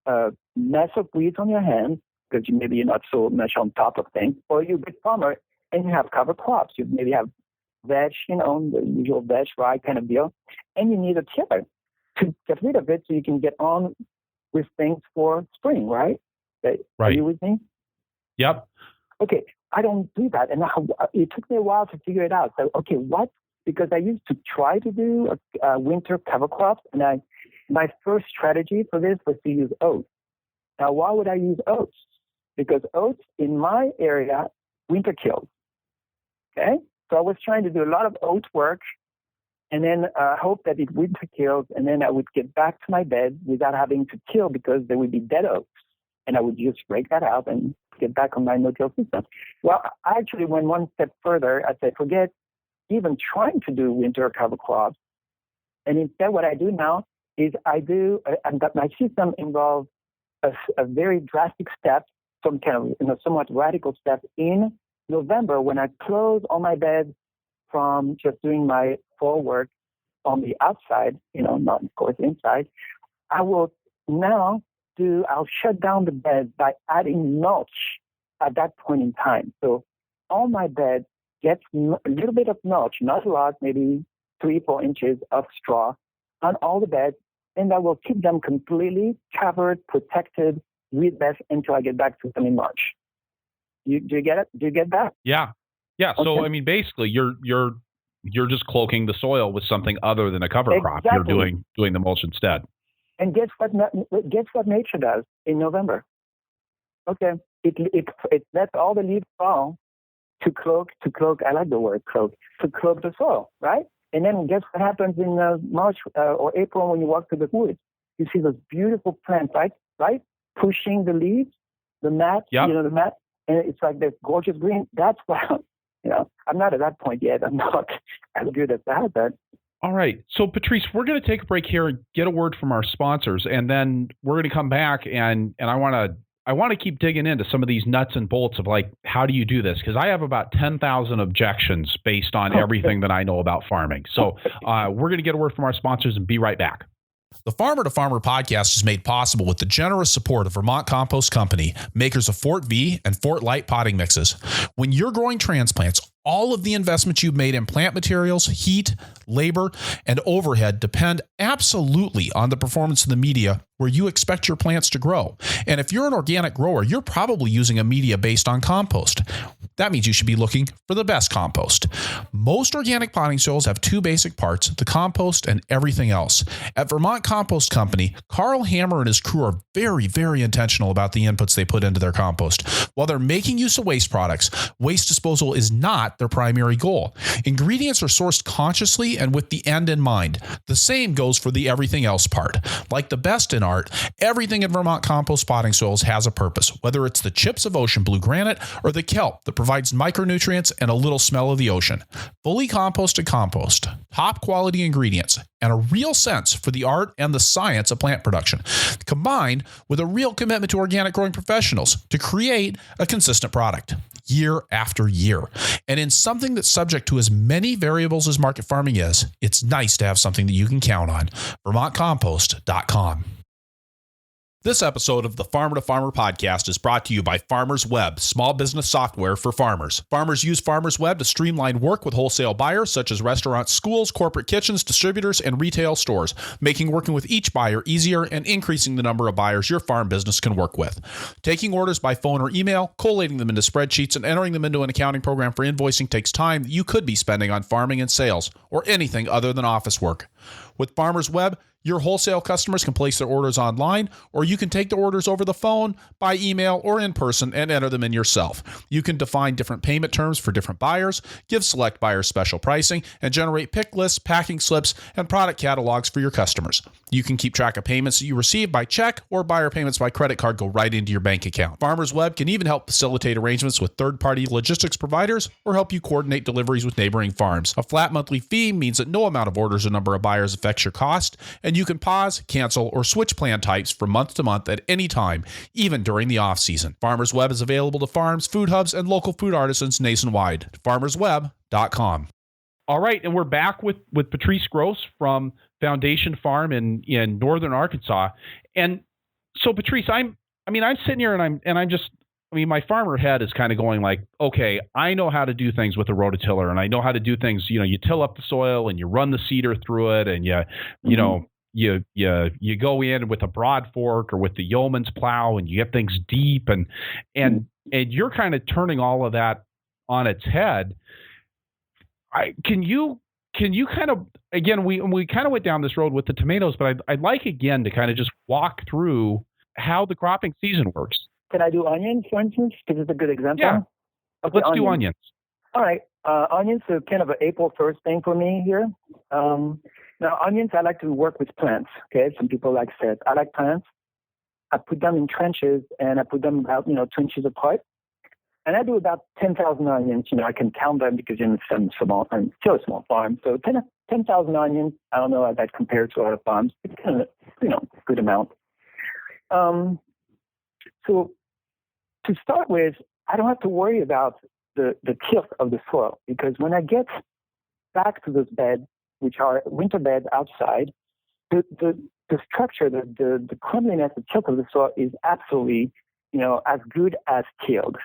a mess of weeds on your hands because maybe you're not so much on top of things, or you're a good farmer and you have cover crops. You maybe have veg, the usual veg, rye kind of deal, and you need a tiller to get rid of it so you can get on with things for spring, right? Right. Are you with me? Yep. Okay, I don't do that. And it took me a while to figure it out. So, okay, what? Because I used to try to do winter cover crops, and my first strategy for this was to use oats. Now, why would I use oats? Because oats in my area, winter kills. Okay? So I was trying to do a lot of oat work and then hope that it winter kills, and then I would get back to my bed without having to kill because there would be dead oaks, and I would just break that out and get back on my no-kill system. Well, I actually went one step further. I said, forget even trying to do winter cover crops, and instead what I do now is my system involves a very drastic step, some kind of somewhat radical step in November when I close all my beds from just doing my fall work on the outside, not of course inside. I'll shut down the bed by adding mulch at that point in time. So all my bed gets a little bit of mulch, not a lot, maybe 3-4 inches of straw on all the beds, and that will keep them completely covered, protected, weedless until I get back to them in March. Do you get it? Do you get that? Yeah. Okay. So I mean, basically, you're just cloaking the soil with something other than a cover crop. You're doing the mulch instead. And guess what nature does in November? Okay, it lets all the leaves fall to cloak. I like the word cloak, to cloak the soil, right? And then guess what happens in March or April when you walk through the woods? You see those beautiful plants, right? Pushing the leaves, the mat, the mat, and it's like this gorgeous green. That's why, I'm not at that point yet. I'm not as good as that, but. All right. So, Patrice, we're going to take a break here and get a word from our sponsors, and then we're going to come back and I want to keep digging into some of these nuts and bolts of like, how do you do this? Because I have about 10,000 objections based on everything that I know about farming. So we're going to get a word from our sponsors and be right back. The Farmer to Farmer podcast is made possible with the generous support of Vermont Compost Company, makers of Fort V and Fort Light potting mixes. When you're growing transplants, all of the investments you've made in plant materials, heat, labor, and overhead depend absolutely on the performance of the media where you expect your plants to grow. And if you're an organic grower, you're probably using a media based on compost. That means you should be looking for the best compost. Most organic potting soils have two basic parts, the compost and everything else. At Vermont Compost Company, Carl Hammer and his crew are very, very intentional about the inputs they put into their compost. While they're making use of waste products, waste disposal is not their primary goal. Ingredients are sourced consciously and with the end in mind. The same goes for the everything else part. Like the best in art, everything in Vermont compost potting soils has a purpose, whether it's the chips of ocean blue granite or the kelp that provides micronutrients and a little smell of the ocean. Fully composted compost, top quality ingredients, and a real sense for the art and the science of plant production, combined with a real commitment to organic growing professionals to create a consistent product year after year. And in something that's subject to as many variables as market farming is, it's nice to have something that you can count on. VermontCompost.com. This episode of the Farmer to Farmer podcast is brought to you by Farmers Web, small business software for farmers. Farmers use Farmers Web to streamline work with wholesale buyers such as restaurants, schools, corporate kitchens, distributors, and retail stores, making working with each buyer easier and increasing the number of buyers your farm business can work with. Taking orders by phone or email, collating them into spreadsheets, and entering them into an accounting program for invoicing takes time that you could be spending on farming and sales or anything other than office work. With Farmers Web, your wholesale customers can place their orders online, or you can take the orders over the phone, by email, or in person and enter them in yourself. You can define different payment terms for different buyers, give select buyers special pricing, and generate pick lists, packing slips, and product catalogs for your customers. You can keep track of payments that you receive by check or buyer payments by credit card go right into your bank account. Farmers Web can even help facilitate arrangements with third-party logistics providers or help you coordinate deliveries with neighboring farms. A flat monthly fee means that no amount of orders or number of buyers affects your cost, and you can pause, cancel, or switch plan types from month to month at any time, even during the off-season. Farmers Web is available to farms, food hubs, and local food artisans nationwide. FarmersWeb.com. All right, and we're back with Patrice Gros from Foundation Farm in northern Arkansas. And so, Patrice, I'm sitting here and my farmer head is kind of going like, okay, I know how to do things with a rototiller, and I know how to do things. You till up the soil and you run the seeder through it, and you go in with a broadfork or with the yeoman's plow, and you get things deep, and you're kind of turning all of that on its head. Can you kind of, again, we kind of went down this road with the tomatoes, but I'd like again to kind of just walk through how the cropping season works. Can I do onions, for instance? Because it's a good example. Yeah, let's do onions. All right. Onions are kind of an April 1st thing for me here. Now, onions, I like to work with plants. Okay, some people like said I like plants. I put them in trenches and I put them about 2 inches apart. And I do about 10,000 onions. I can count them because in some small, I'm still a small farm. So 10,000 onions. I don't know how that compares to other farms. It's kind of good amount. So to start with, I don't have to worry about the tilt of the soil, because when I get back to those beds, which are winter beds outside, the structure, the crumbliness, the tilt of the soil is absolutely, as good as tilled.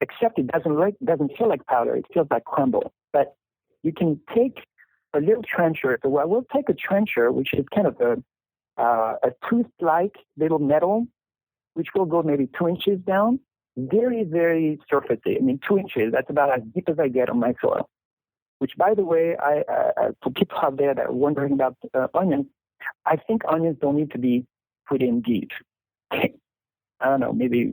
Except it doesn't feel like powder; it feels like crumble. But you can take a little trencher. So I will take a trencher, which is kind of a tooth-like little metal, which will go maybe 2 inches down. Very, very surfacey. 2 inches. That's about as deep as I get on my soil. Which, by the way, I for people out there that are wondering about onions, I think onions don't need to be put in deep. I don't know. Maybe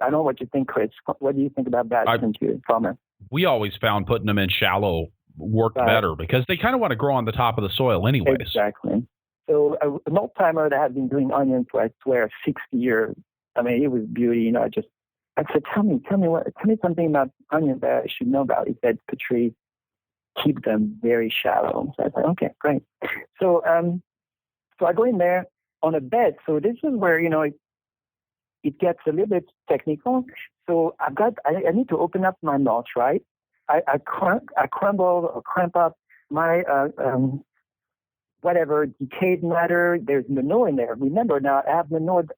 I don't know what you think, Chris. What do you think about that? Since you're a farmer, we always found putting them in shallow worked better because they kind of want to grow on the top of the soil, anyways. Exactly. So an old timer that has been doing onions for, I swear, 60 years. It was beauty. I said, tell me something about onions that I should know about. He said, Patrice, keep them very shallow. So I said, okay, great. So I go in there on a bed. So this is where it gets a little bit technical. So I need to open up my mulch, right? I crumble or cramp up my whatever decayed matter. There's manure in there. Remember now, I have manured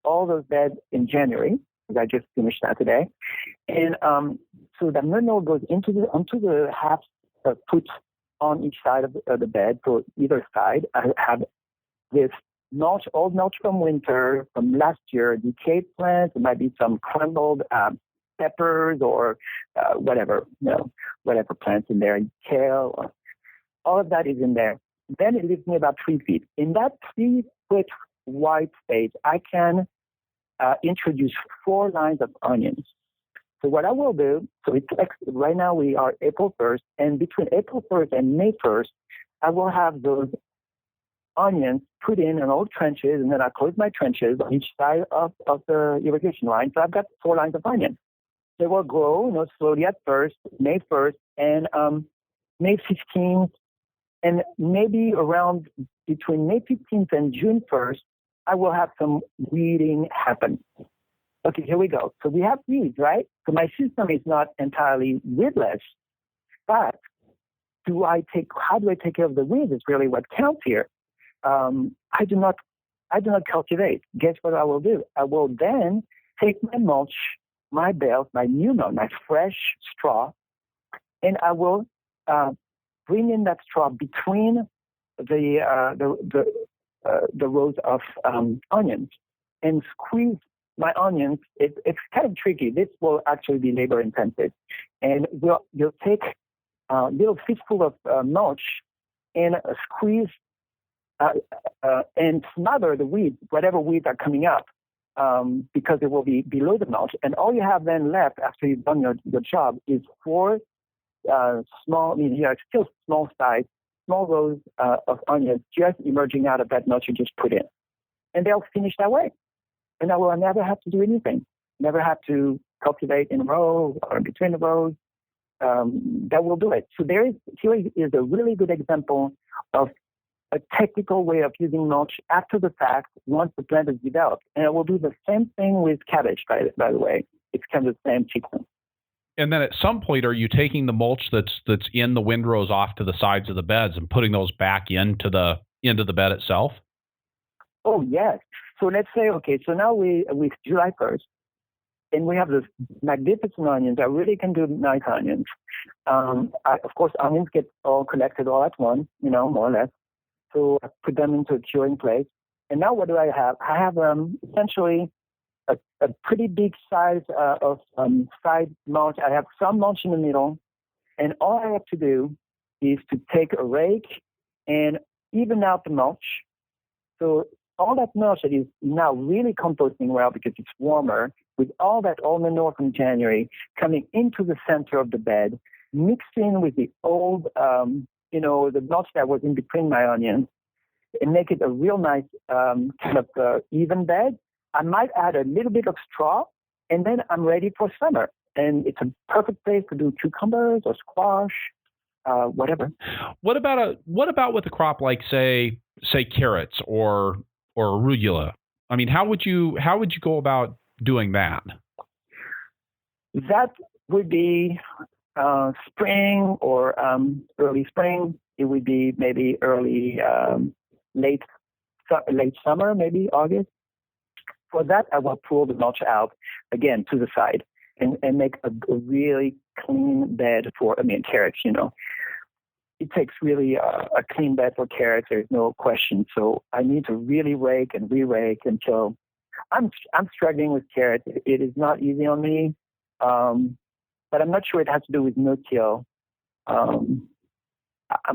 all those beds in January, because I just finished that today. And so the manure goes onto the half put on each side of the bed. So either side, I have this mulch, old mulch from winter, from last year, decayed plants. There might be some crumbled peppers or whatever plants in there, kale. All of that is in there. Then it leaves me about 3 feet. In that 3-foot wide space, I can introduce 4 lines of onions. So what I will do, right now we are April 1st, and between April 1st and May 1st, I will have those onions put in old trenches, and then I close my trenches on each side of the irrigation line. So I've got 4 lines of onions. They will grow, slowly at first, May 1st, and May 15th, and maybe around between May 15th and June 1st, I will have some weeding happen. Okay, here we go. So we have weeds, right? So my system is not entirely weedless, but how do I take care of the weeds is really what counts here. I do not cultivate. Guess what I will do? I will then take my mulch, my bales, my new mulch, my fresh straw, and I will bring in that straw between the rows of onions and squeeze my onions. It's kind of tricky. This will actually be labor intensive, and you'll take a little fistful of mulch and squeeze and smother the weeds, whatever weeds are coming up, because it will be below the mulch. And all you have then left after you've done your job is 4 small size, small rows of onions just emerging out of that mulch you just put in. And they'll finish that way. And I will never have to do anything, never have to cultivate in a row or between the rows. That will do it. So here is a really good example of a technical way of using mulch after the fact once the plant is developed. And I will do the same thing with cabbage, by the way. It's kind of the same sequence. And then at some point, are you taking the mulch that's in the windrows off to the sides of the beds and putting those back into the bed itself? Oh, yes. So let's say, okay, so now with July 1st, and we have this magnificent onions. I really can do nice onions. Of course, onions get all collected all at once, more or less. So I put them into a curing place. And now what do I have? I have essentially a pretty big size of side mulch. I have some mulch in the middle. And all I have to do is to take a rake and even out the mulch. So all that mulch that is now really composting well because it's warmer, with all that old manure from January coming into the center of the bed, mixed in with the old, the mulch that was in between my onions, and make it a real nice kind of even bed. I might add a little bit of straw, and then I'm ready for summer. And it's a perfect place to do cucumbers or squash, whatever. What about with a crop like say carrots or arugula? I mean, how would you go about doing that? That would be spring or early spring. It would be maybe early late summer, maybe August. For that, I will pull the mulch out again to the side and make a really clean bed for carrots. It takes really a clean bed for carrots. There's no question. So I need to really rake and re-rake until I'm struggling with carrots. It is not easy on me, but I'm not sure it has to do with no-till. I'm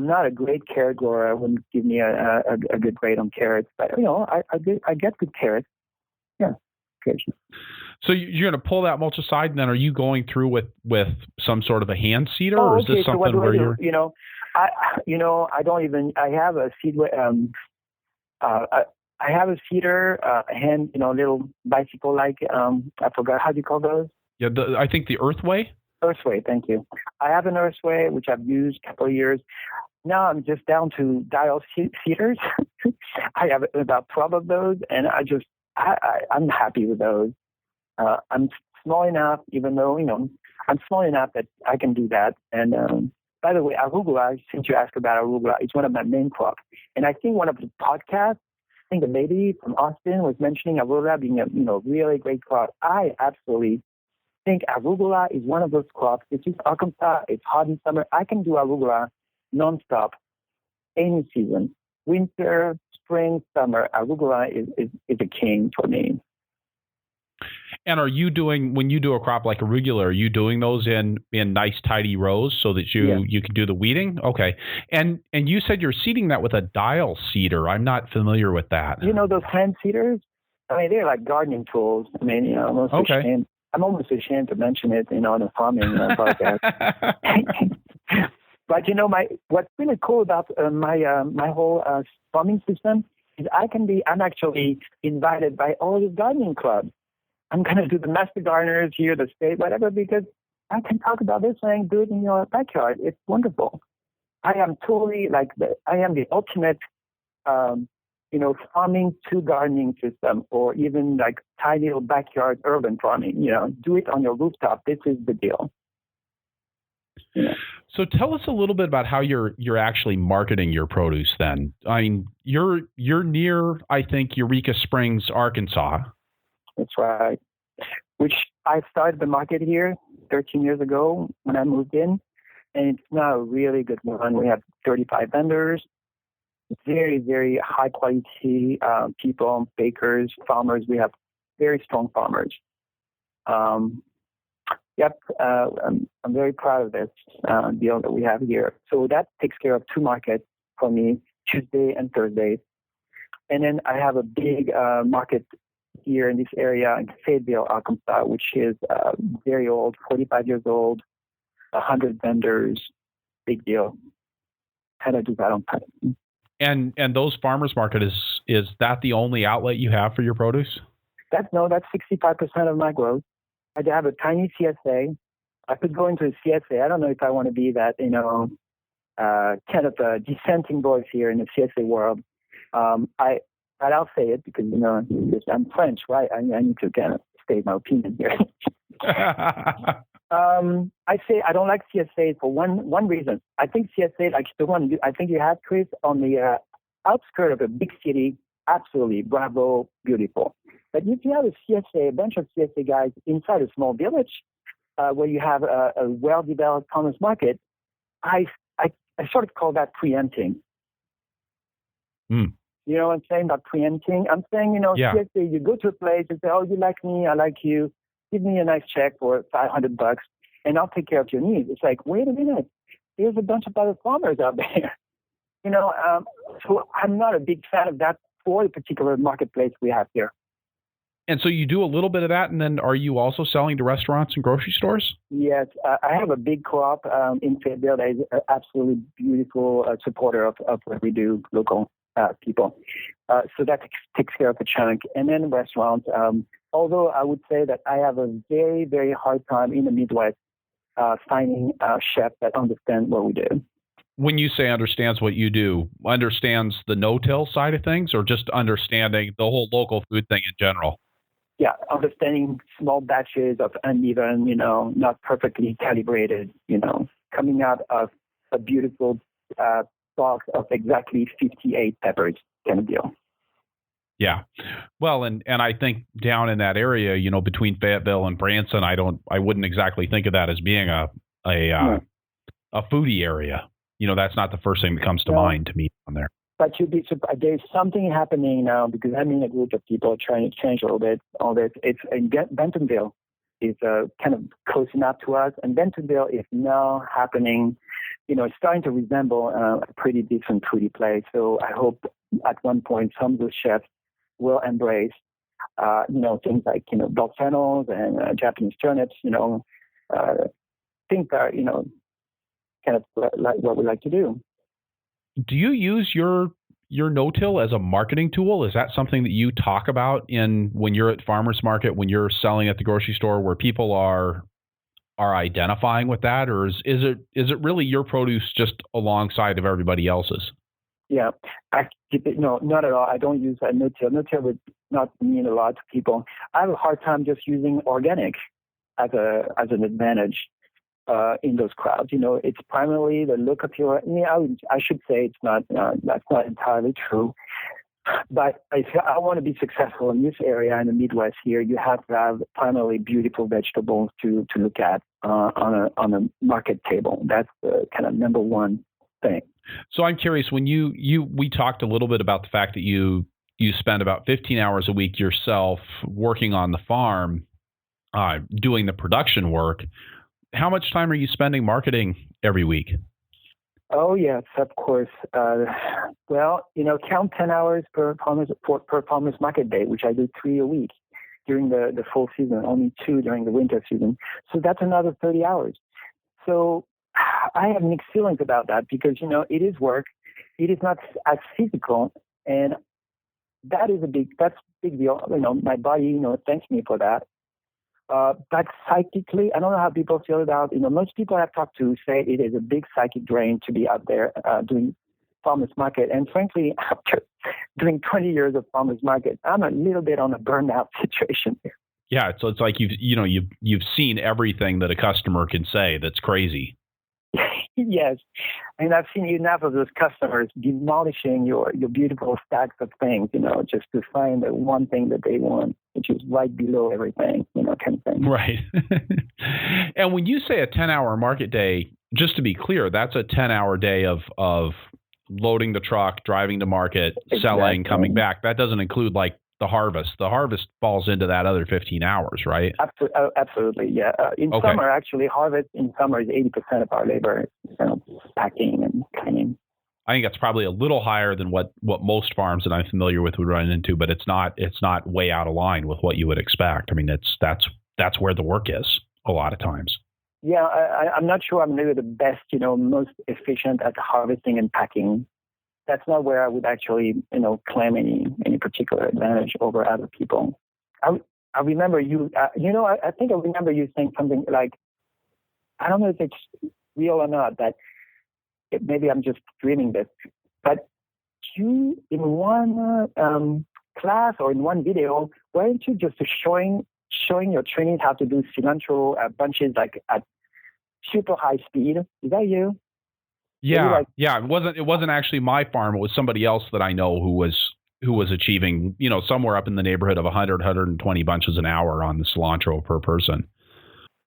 not a great carrot grower. I wouldn't give me a good grade on carrots, but I get good carrots. Yeah, occasionally. So you're going to pull that mulch aside, and then are you going through with some sort of a hand seeder, or is this something where you're? I don't even. I have a seed. I have a seeder, hand, little bicycle like. I forgot how do you call those. Yeah, I think the Earthway. Earthway, thank you. I have an Earthway which I've used a couple of years. Now I'm just down to dial seeders. I have about 12 of those, and I'm happy with those. I'm small enough, even though, I'm small enough that I can do that. And by the way, arugula, since you asked about arugula, it's one of my main crops. And I think one of the podcasts, I think the lady from Austin was mentioning arugula being a really great crop. I absolutely think arugula is one of those crops. It's just Arkansas. It's hot in summer. I can do arugula nonstop, any season. Winter, spring, summer, arugula is a king for me. And are you doing, when you do a crop like arugula, are you doing those in nice tidy rows so that you can do the weeding? Okay. And you said you're seeding that with a dial seeder. I'm not familiar with that. Those hand seeders? They're like gardening tools. I'm almost ashamed to mention it, on a farming podcast. But what's really cool about my whole farming system is I'm actually invited by all these gardening clubs. I'm going to do the master gardeners here, the state, whatever, because I can talk about this and do it in your backyard. It's wonderful. I am totally I am the ultimate, farming to gardening system, or even like tiny little backyard urban farming. Do it on your rooftop. This is the deal. So tell us a little bit about how you're actually marketing your produce then. I mean, you're near, I think, Eureka Springs, Arkansas. That's right. Which I started the market here 13 years ago when I moved in, and it's now a really good one. We have 35 vendors, very, very high quality people, bakers, farmers. We have very strong farmers. I'm very proud of this deal that we have here. So that takes care of two markets for me, Tuesday and Thursday. And then I have a big market here in this area in Fayetteville, Arkansas, which is very old, 45 years old, 100 vendors, big deal. How to do that on time. And those farmers market, is that the only outlet you have for your produce? That's 65% of my growth. I have a tiny CSA. I could go into a CSA. I don't know if I want to be that, kind of a dissenting voice here in the CSA world. But I'll say it because, I'm French, right? I need to kind of state my opinion here. I say I don't like CSA for one reason. I think CSA, like the one I think you have, Chris, on the outskirts of a big city, absolutely, bravo, beautiful. But if you have a CSA, a bunch of CSA guys inside a small village where you have a well-developed farmers market, I sort of call that preempting. Mm. You know what I'm saying about preempting? I'm saying, CSA, you go to a place and say, oh, you like me, I like you, give me a nice check for $500 and I'll take care of your needs. It's like, wait a minute, there's a bunch of other farmers out there. So I'm not a big fan of that for the particular marketplace we have here. And so you do a little bit of that, and then are you also selling to restaurants and grocery stores? Yes, I have a big co-op in Fayetteville that is an absolutely beautiful supporter of what we do, local people. So that takes care of a chunk. And then restaurants, although I would say that I have a very, very hard time in the Midwest finding chefs that understand what we do. When you say understands what you do, understands the no-till side of things, or just understanding the whole local food thing in general? Yeah, understanding small batches of uneven, not perfectly calibrated, coming out of a beautiful box of exactly 58 peppers kind of deal. Yeah. Well, and I think down in that area, between Fayetteville and Branson, I wouldn't exactly think of that as being a foodie area. That's not the first thing that comes to mind to me on there. But you'd be surprised. There's something happening now because I'm in a group of people trying to change a little bit all this. It's in Bentonville is kind of close enough to us, and Bentonville is now happening. It's starting to resemble a pretty decent foodie place. So I hope at one point some of the chefs will embrace, things like bell fennels and Japanese turnips. Things that are kind of like what we like to do. Do you use your no-till as a marketing tool? Is that something that you talk about when you're at farmers market, when you're selling at the grocery store, where people are identifying with that, or is it really your produce just alongside of everybody else's? Yeah, no, not at all. I don't use a no-till. No-till would not mean a lot to people. I have a hard time just using organic as an advantage. In those crowds, it's primarily the look of your. I should say it's not. That's not entirely true. But if I want to be successful in this area in the Midwest here, you have to have primarily beautiful vegetables to look at on a market table. That's the kind of number one thing. So I'm curious, when we talked a little bit about the fact that you spend about 15 hours a week yourself working on the farm, doing the production work. How much time are you spending marketing every week? Oh, yes, of course. Count 10 hours per farmers market day, which I do 3 a week during the full season, only 2 during the winter season. So that's another 30 hours. So I have mixed feelings about that because, it is work. It is not as physical. And that's a big deal. My body, thanks me for that. But psychically, I don't know how people feel about, most people I've talked to say it is a big psychic drain to be out there doing farmers market. And frankly, after doing 20 years of farmers market, I'm a little bit on a burnout situation here. Yeah, so it's like you've seen everything that a customer can say that's crazy. Yes, and I've seen enough of those customers demolishing your beautiful stacks of things, just to find the one thing that they want, which is right below everything, kind of thing. Right. And when you say a 10-hour market day, just to be clear, that's a 10-hour day of loading the truck, driving to market, selling, coming back. That doesn't include like the harvest. The harvest falls into that other 15 hours, right? Absolutely, yeah. In summer, actually, harvest in summer is 80% of our labor, packing and cleaning. I think that's probably a little higher than what most farms that I'm familiar with would run into, but it's not way out of line with what you would expect. I mean, that's where the work is a lot of times. Yeah, I'm not sure I'm really the best, most efficient at harvesting and packing. That's not where I would actually, claim any particular advantage over other people. I remember you, I think I remember you saying something like, I don't know if it's real or not, that maybe I'm just dreaming this, but you, in one class or in one video, weren't you just showing your trainees how to do cilantro bunches like at super high speed? Is that you? Yeah, yeah. It wasn't actually my farm. It was somebody else that I know who was achieving, somewhere up in the neighborhood of 100, 120 bunches an hour on the cilantro per person.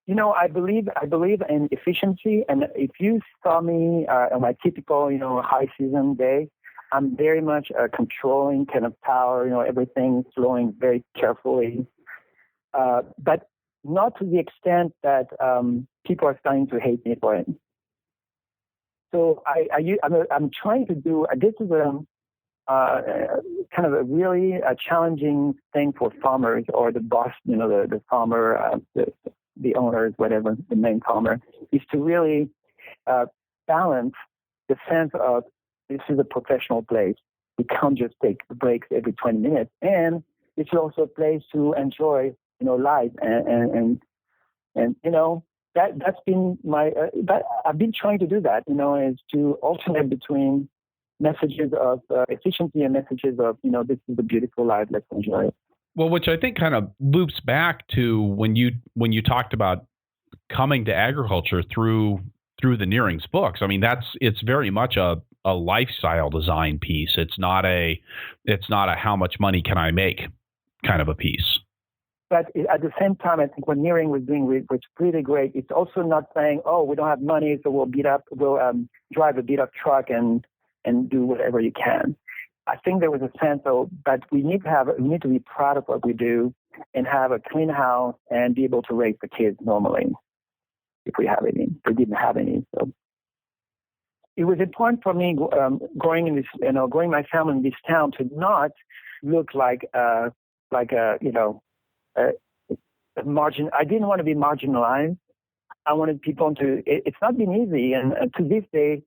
I believe in efficiency, and if you saw me on my typical, high season day, I'm very much controlling kind of power, everything flowing very carefully, but not to the extent that people are starting to hate me for it. So I'm trying to do this is kind of a really challenging thing for farmers or the boss, the farmer, the owners, whatever, the main farmer, is to really balance the sense of this is a professional place. We can't just take breaks every 20 minutes. And it's also a place to enjoy, life. And that's been I've been trying to do that, is to alternate between messages of efficiency and messages of, this is a beautiful life, let's enjoy it. Well, which I think kind of loops back to when you talked about coming to agriculture through the Nearings books. I mean, it's very much a lifestyle design piece. It's not a how much money can I make kind of a piece. But at the same time, I think what Nearing was doing was pretty great. It's also not saying, oh, we don't have money, so we'll drive a beat up truck and do whatever you can. I think there was a sense but we need to be proud of what we do and have a clean house and be able to raise the kids normally if we have any. We didn't have any, so it was important for me growing in this, growing my family in this town to not look like a margin. I didn't want to be marginalized. I wanted people to. It's not been easy, and to this day,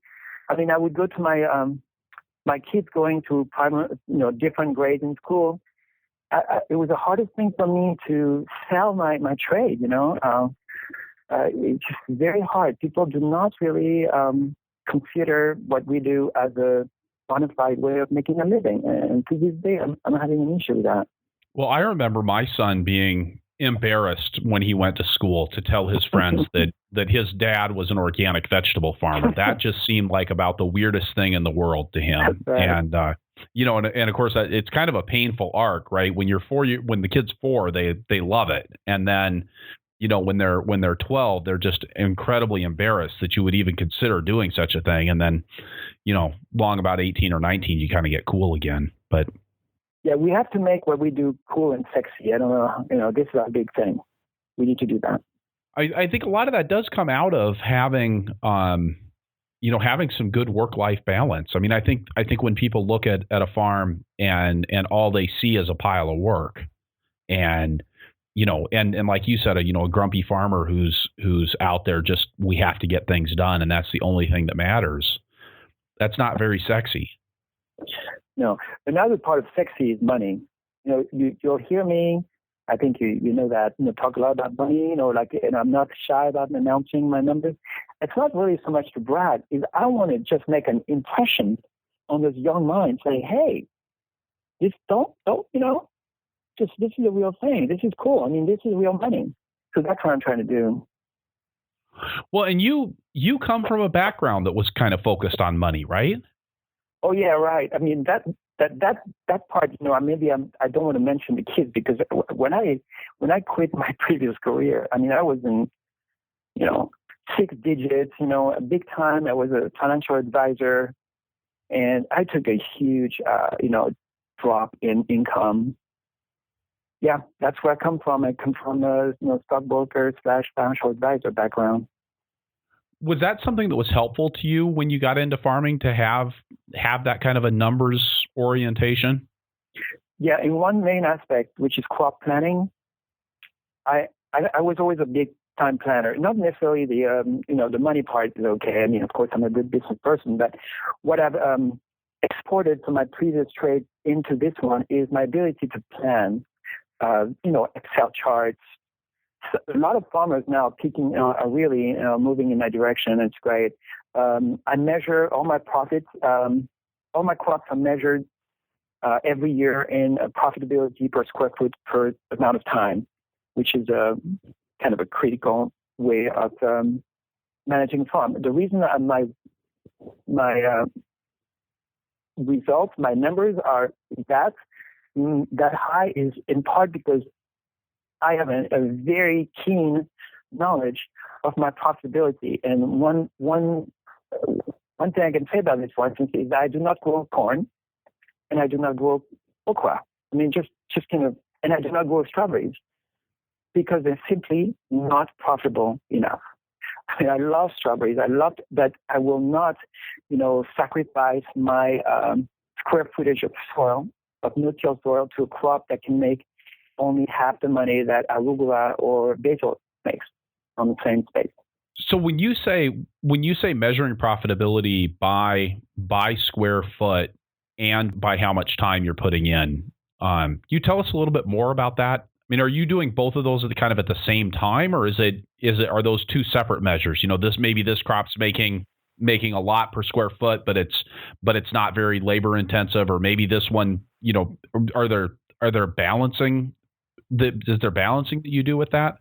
I mean, I would go to my kids going to primary, different grades in school. It was the hardest thing for me to sell my trade. It's just very hard. People do not really consider what we do as a bona fide way of making a living, and to this day, I'm having an issue with that. Well, I remember my son being embarrassed when he went to school to tell his friends that his dad was an organic vegetable farmer. That just seemed like about the weirdest thing in the world to him. Right. And and of course it's kind of a painful arc, right? When when the kid's 4, they love it, and then when they're 12, they're just incredibly embarrassed that you would even consider doing such a thing, and then long about 18 or 19, you kind of get cool again, but. Yeah, we have to make what we do cool and sexy. I don't know. This is our big thing. We need to do that. I think a lot of that does come out of having, having some good work-life balance. I mean, I think when people look at a farm and all they see is a pile of work, and and like you said, a grumpy farmer who's out there just, we have to get things done, and that's the only thing that matters. That's not very sexy. No, another part of sexy is money. You'll hear me. I think you know that. Talk a lot about money. And I'm not shy about announcing my numbers. It's not really so much to brag. Is I want to just make an impression on those young minds, saying, "Hey, this don't this is a real thing. This is cool. I mean, this is real money." So that's what I'm trying to do. Well, and you come from a background that was kind of focused on money, right? Oh yeah, right. I mean that part. I don't want to mention the kids, because when I quit my previous career, I mean I was in 6 digits, big time. I was a financial advisor, and I took a huge drop in income. Yeah, that's where I come from. I come from a stockbroker / financial advisor background. Was that something that was helpful to you when you got into farming, to have that kind of a numbers orientation? Yeah, in one main aspect, which is crop planning, I was always a big time planner. Not necessarily the money part is okay. I mean, of course, I'm a good business person, but what I've exported from my previous trade into this one is my ability to plan. Excel charts. A lot of farmers now are really moving in my direction. It's great. I measure all my profits. All my crops are measured every year in profitability per square foot per amount of time, which is kind of a critical way of managing a farm. The reason that my results, my numbers are that high is in part because I have a very keen knowledge of my profitability. And one thing I can say about this, for instance, is that I do not grow corn, and I do not grow okra. I mean, just and I do not grow strawberries, because they're simply not profitable enough. I mean, I love strawberries. But I will not, sacrifice my square footage of soil, of no-till soil, to a crop that can make only half the money that arugula or basil makes on the same space. So when you say measuring profitability by square foot and by how much time you're putting in, you tell us a little bit more about that? I mean, are you doing both of those at the same time, or are those two separate measures? This crop's making a lot per square foot, but it's not very labor intensive, or maybe this one, are there balancing is there balancing that you do with that?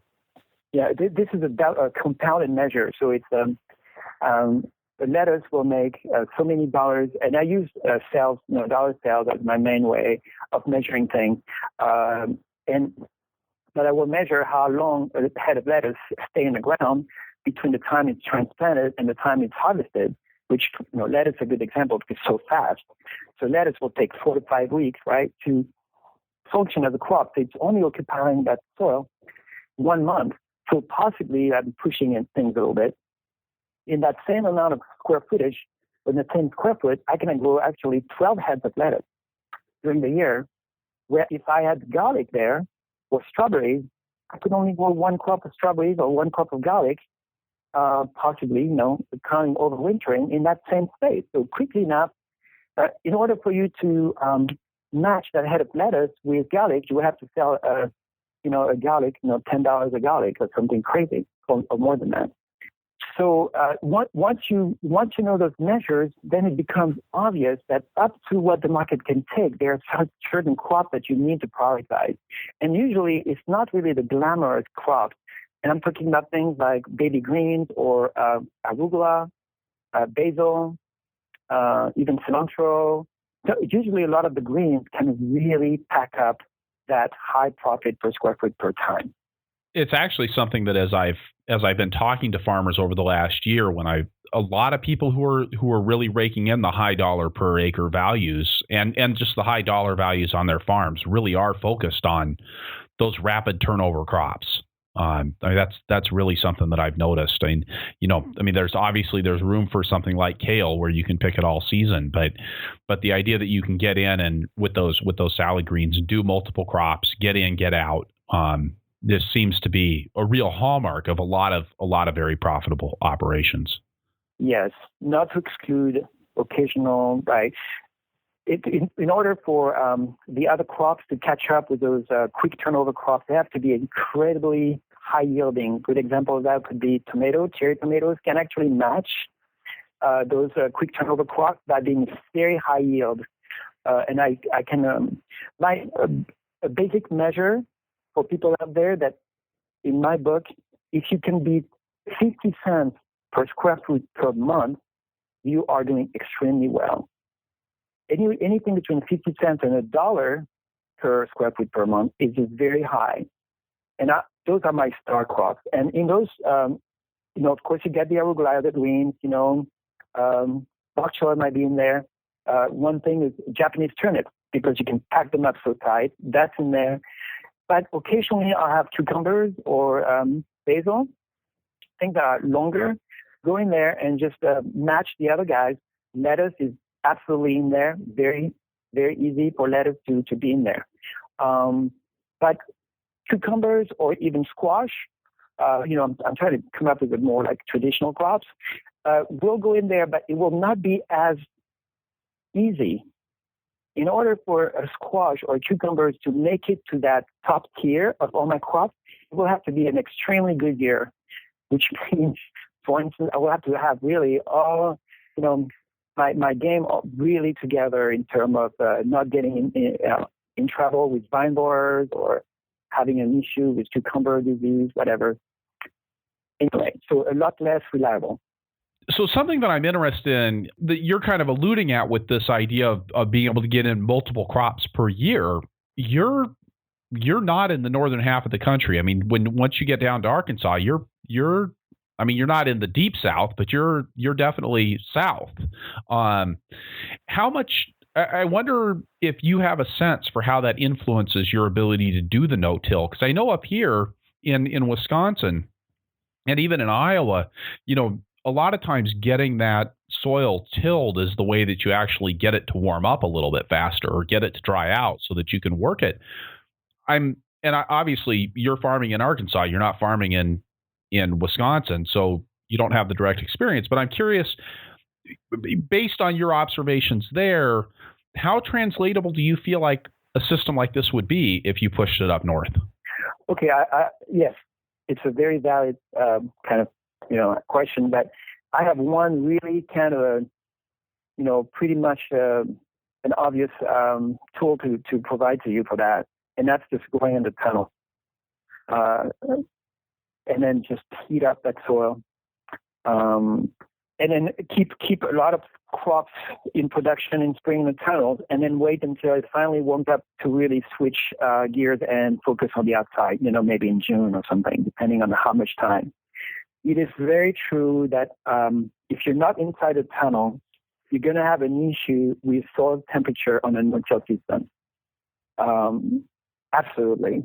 Yeah, this is a compounded measure. So it's the lettuce will make so many dollars, and I use sales, dollar sales as my main way of measuring things. But I will measure how long a head of lettuce stay in the ground between the time it's transplanted and the time it's harvested, which, lettuce is a good example because it's so fast. So lettuce will take 4 to 5 weeks, right, to function as a crop. So it's only occupying that soil 1 month. So possibly I'm pushing in things a little bit. In that same amount of square footage, in the same square foot, I can grow actually 12 heads of lettuce during the year, where if I had garlic there or strawberries, I could only grow 1 crop of strawberries or 1 crop of garlic, possibly, counting overwintering in that same space. So quickly enough, in order for you to match that head of lettuce with garlic, you would have to sell a garlic, $10 a garlic or something crazy, or more than that. So once you know those measures, then it becomes obvious that up to what the market can take, there are certain crops that you need to prioritize. And usually it's not really the glamorous crops. And I'm talking about things like baby greens or arugula, basil, even cilantro. So usually a lot of the greens can really pack up that high profit per square foot per time. It's actually something that as I've been talking to farmers over the last year, a lot of people who are really raking in the high dollar per acre values and just the high dollar values on their farms really are focused on those rapid turnover crops. That's really something that I've noticed. There's room for something like kale where you can pick it all season, but the idea that you can get in and with those salad greens and do multiple crops, get in, get out. This seems to be a real hallmark of a lot of very profitable operations. Yes, not to exclude occasional, right? In order for the other crops to catch up with those quick turnover crops, they have to be incredibly high yielding. Good example of that could be cherry tomatoes can actually match those quick turnover crops by being very high yield. And I can, a basic measure for people out there that in my book, if you can beat 50 cents per square foot per month, you are doing extremely well. Anything between 50 cents and $1 per square foot per month is just very high. And those are my star crops. And in those, of course, you get the arugula, the greens, bok choy might be in there. One thing is Japanese turnips, because you can pack them up so tight. That's in there. But occasionally I'll have cucumbers or basil, things that are longer. Go in there and just match the other guys. Lettuce is absolutely in there. Very, very easy for lettuce to be in there. But cucumbers or even squash, I'm trying to come up with a more like traditional crops, will go in there, but it will not be as easy. In order for a squash or cucumbers to make it to that top tier of all my crops, it will have to be an extremely good year, which means, for instance, I will have to have really all, my game really together in terms of not getting in trouble with vine borers or having an issue with cucumber disease, whatever. Anyway, so a lot less reliable. So something that I'm interested in that you're kind of alluding at with this idea of being able to get in multiple crops per year, you're not in the northern half of the country. I mean, once you get down to Arkansas, you're not in the deep south, but you're definitely south. How much? I wonder if you have a sense for how that influences your ability to do the no-till, because I know up here in Wisconsin and even in Iowa, a lot of times getting that soil tilled is the way that you actually get it to warm up a little bit faster or get it to dry out so that you can work it. Obviously you're farming in Arkansas, you're not farming in Wisconsin, so you don't have the direct experience. But I'm curious, based on your observations there, how translatable do you feel like a system like this would be if you pushed it up north? Okay, yes, it's a very valid kind of question, but I have one really kind of pretty much an obvious tool to provide to you for that, and that's just going in the tunnel, and then just heat up that soil, and then keep a lot of crops in production in spring in the tunnels, and then wait until it finally warms up to really switch gears and focus on the outside, maybe in June or something, depending on how much time. It is very true that if you're not inside a tunnel, you're going to have an issue with soil temperature on a no-till system. Absolutely.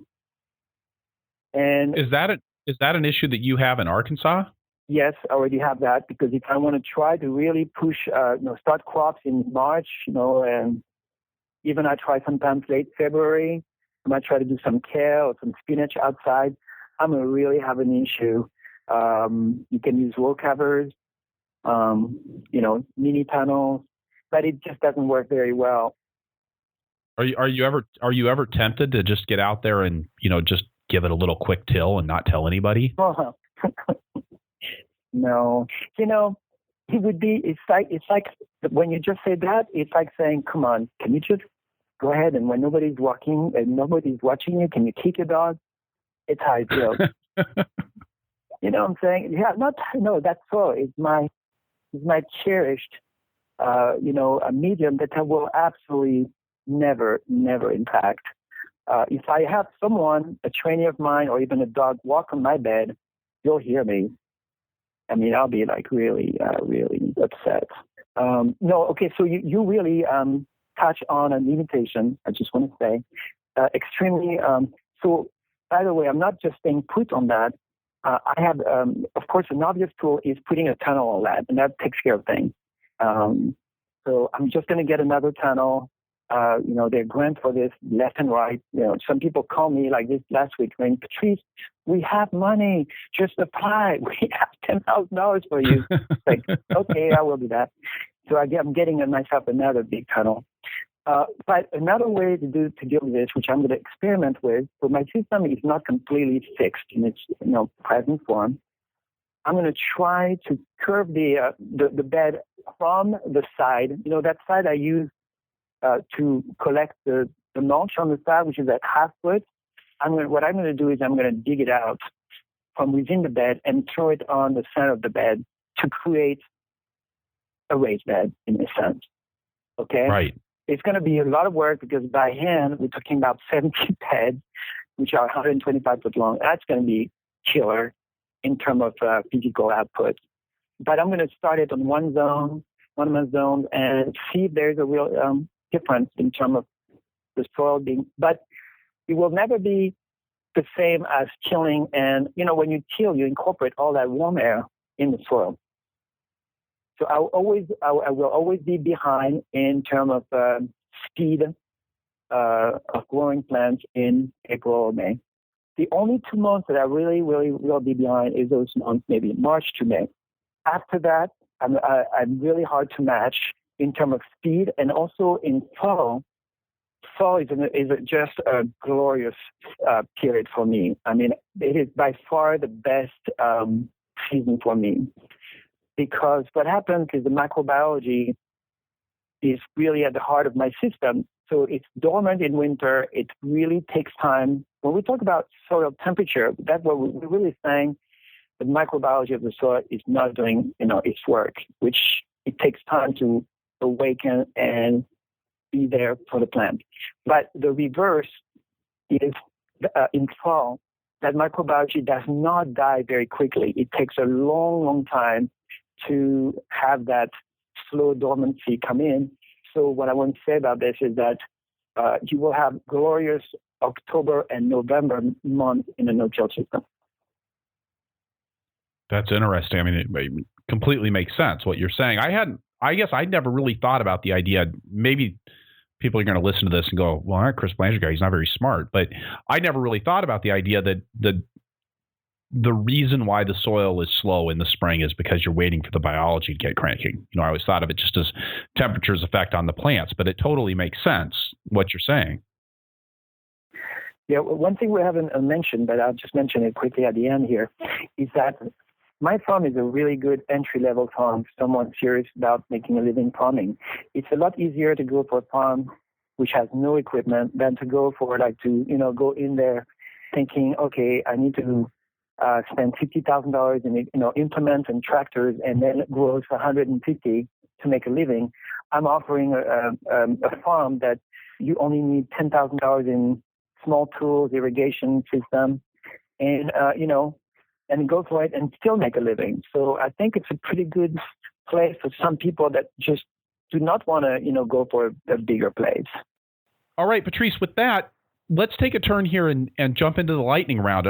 And is that an issue that you have in Arkansas? Yes, I already have that, because if I want to try to really push, start crops in March, and even I try sometimes late February, I might try to do some kale or some spinach outside, I'm going to really have an issue. You can use row covers, mini tunnels, but it just doesn't work very well. Are you ever tempted to just get out there and just give it a little quick till and not tell anybody? No, it would be. It's like when you just say that, it's like saying, "Come on, can you just go ahead and when nobody's walking and nobody's watching you, can you kick your dog?" It's how I feel. You know what I'm saying? Yeah, that's all. It's my cherished, a medium that I will absolutely never impact. If I have someone, a trainee of mine, or even a dog walk on my bed, you'll hear me. I mean, I'll be like really upset. Okay, so you really touch on a limitation, I just want to say. Extremely, so by the way, I'm not just staying put on that. I have, of course, an obvious tool is putting a tunnel on that, and that takes care of things. So I'm just going to get another tunnel. They're grant for this left and right. Some people call me like this last week saying, "Patrice, we have money. Just apply. We have $10,000 for you." Like, okay, I will do that. So I'm getting myself another big tunnel. But another way to deal with this, which I'm going to experiment with, so my system is not completely fixed in its present form. I'm going to try to curve the bed from the side. That side I use to collect the mulch on the side, which is at half foot. What I'm going to do is I'm going to dig it out from within the bed and throw it on the center of the bed to create a raised bed, in a sense. Okay? Right. It's going to be a lot of work because by hand, we're talking about 70 beds, which are 125 foot long. That's going to be killer in terms of physical output. But I'm going to start it on one of my zones, and see if there's a real difference in terms of the soil being, but it will never be the same as tilling. And, when you till, you incorporate all that warm air in the soil. So I will always be behind in terms of speed of growing plants in April or May. The only 2 months that I really will be behind is those months, maybe March to May. After that, I'm really hard to match in terms of speed, and also in fall. Fall is just a glorious period for me. I mean, it is by far the best season for me, because what happens is the microbiology is really at the heart of my system. So it's dormant in winter. It really takes time. When we talk about soil temperature, that's what we're really saying. The microbiology of the soil is not doing, its work, which it takes time to awaken and be there for the plant. But the reverse is in fall, that microbiology does not die very quickly. It takes a long time to have that slow dormancy come in. So what I want to say about this is that you will have glorious October and November months in a no-till system. That's interesting. I mean, completely makes sense what you're saying. I guess I'd never really thought about the idea. Maybe people are going to listen to this and go, well, that Chris Blanchard guy, he's not very smart. But I never really thought about the idea that the reason why the soil is slow in the spring is because you're waiting for the biology to get cranking. I always thought of it just as temperature's effect on the plants, but it totally makes sense what you're saying. Yeah, one thing we haven't mentioned, but I'll just mention it quickly at the end here, is that my farm is a really good entry-level farm for someone serious about making a living farming. It's a lot easier to go for a farm which has no equipment than to go for go in there thinking, okay, I need to spend $50,000 in implements and tractors, and then grow for $150 to make a living. I'm offering a farm that you only need $10,000 in small tools, irrigation system, and and go for it and still make a living. So I think it's a pretty good place for some people that just do not want to go for a bigger place. All right, Patrice. With that, let's take a turn here and jump into the lightning round.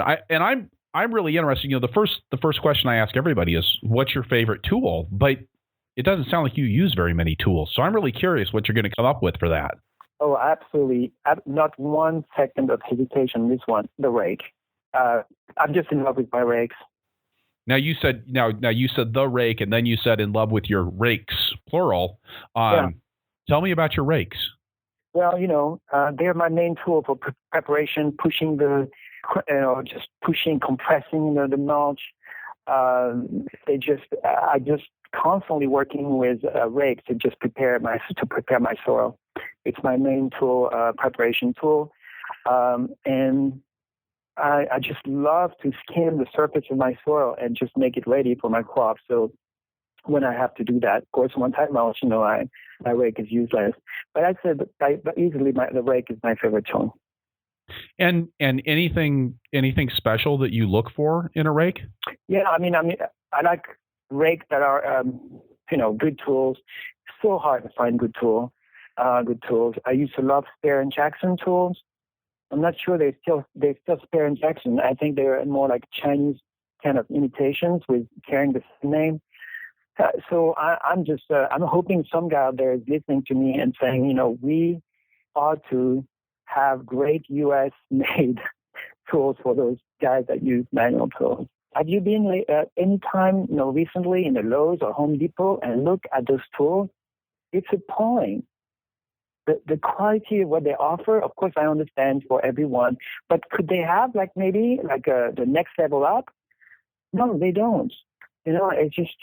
I'm really interested. The first question I ask everybody is, what's your favorite tool? But it doesn't sound like you use very many tools. So I'm really curious what you're going to come up with for that. Oh, absolutely. Not 1 second of hesitation. This one, the rake. I'm just in love with my rakes. Now you said the rake, and then you said in love with your rakes, plural. Tell me about your rakes. Well, they're my main tool for preparation, pushing compressing the mulch. I just constantly working with rakes to just prepare my soil. It's my main tool, preparation tool, and I just love to skim the surface of my soil and just make it ready for my crop. So when I have to do that, of course, once I mulch, my rake is useless. But I said easily the rake is my favorite tool. And anything special that you look for in a rake? Yeah, I like rakes that are good tools. It's so hard to find good tools. I used to love Spear and Jackson tools. I'm not sure they're still Spear and Jackson. I think they're more like Chinese kind of imitations with carrying the same name. So I'm hoping some guy out there is listening to me and saying, we ought to have great U.S. made tools for those guys that use manual tools. Have you been any time recently in the Lowe's or Home Depot and look at those tools? It's appalling. The quality of what they offer, of course, I understand for everyone, but could they have the next level up? No, they don't. It's just,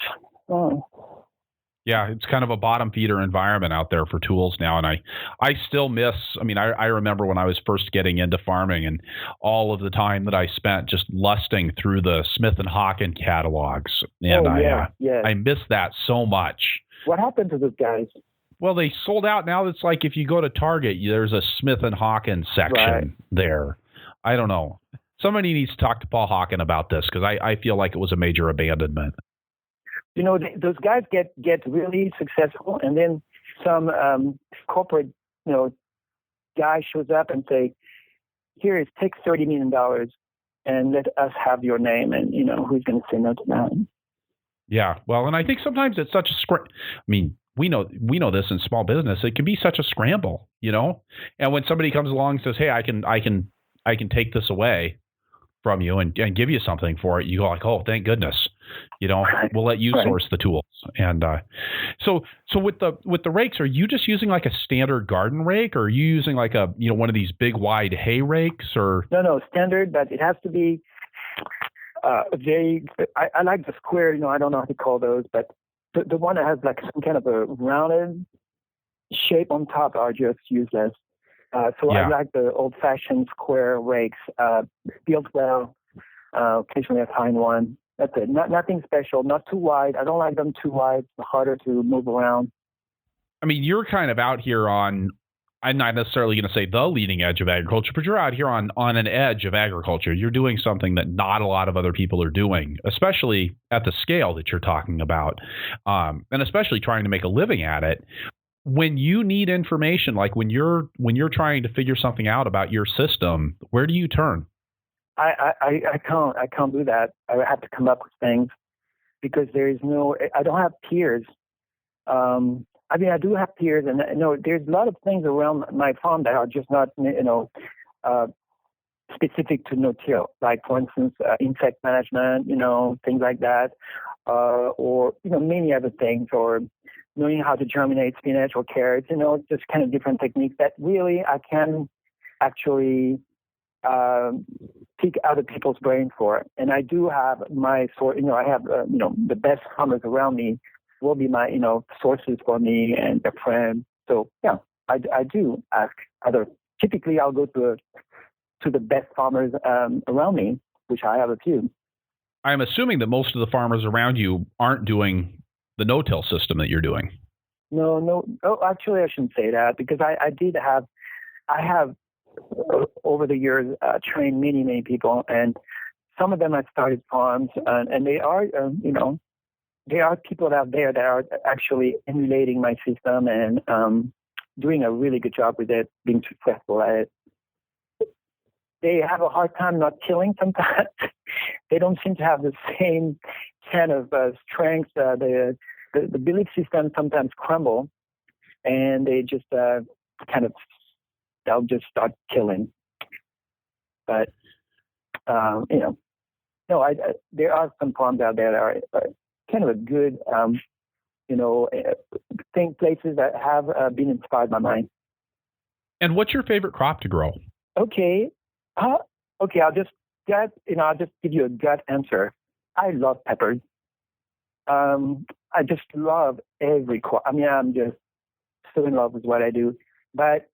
Yeah, it's kind of a bottom feeder environment out there for tools now. And I still miss, I remember when I was first getting into farming and all of the time that I spent just lusting through the Smith & Hawken catalogs. And I miss that so much. What happened to those guys? Well, they sold out. Now it's like if you go to Target, there's a Smith & Hawken section there. I don't know. Somebody needs to talk to Paul Hawken about this because I feel like it was a major abandonment. Those guys get really successful, and then some corporate, guy shows up and say, "Here, take $30 million and let us have your name." And who's going to say no to that? Yeah, well, and I think sometimes it's such a we know this in small business. It can be such a scramble, And when somebody comes along and says, "Hey, I can take this away from you and give you something for it," you go like, "Oh, thank goodness." We'll let you source the tools. And so with the rakes, are you just using like a standard garden rake, or are you using like a one of these big wide hay rakes, or? No, standard, but it has to be very. I like the square. I don't know how to call those, but the one that has like some kind of a rounded shape on top are just useless. I like the old-fashioned square rakes, built well. Occasionally I find one. That's it. Nothing special. Not too wide. I don't like them too wide. It's harder to move around. You're kind of out here on, I'm not necessarily going to say the leading edge of agriculture, but you're out here on an edge of agriculture. You're doing something that not a lot of other people are doing, especially at the scale that you're talking about, and especially trying to make a living at it. When you need information, like when you're trying to figure something out about your system, where do you turn? I can't do that. I have to come up with things. because I don't have peers. I do have peers, and there's a lot of things around my farm that are just not, specific to no-till. Like, for instance, insect management, things like that, or many other things, or knowing how to germinate spinach or carrots. Just kind of different techniques that really I can actually pick other people's brains for. And I do have my sort. I have the best farmers around me will be my sources for me and a friend. So yeah, I do ask other. Typically, I'll go to the best farmers around me, which I have a few. I'm assuming that most of the farmers around you aren't doing the no-till system that you're doing. No. Oh, actually, I shouldn't say that, because I have over the years trained many people, and some of them have started farms, and they are there are people out there that are actually emulating my system and doing a really good job with it, being successful at it. They have a hard time not killing sometimes. They don't seem to have the same kind of strength. The belief system sometimes crumble, and they just they'll just start killing. But there are some farms out there that are kind of a good, places that have been inspired by mine. And what's your favorite crop to grow? Okay. I'll just give you a gut answer. I love peppers. I just love every crop. I'm just so in love with what I do. But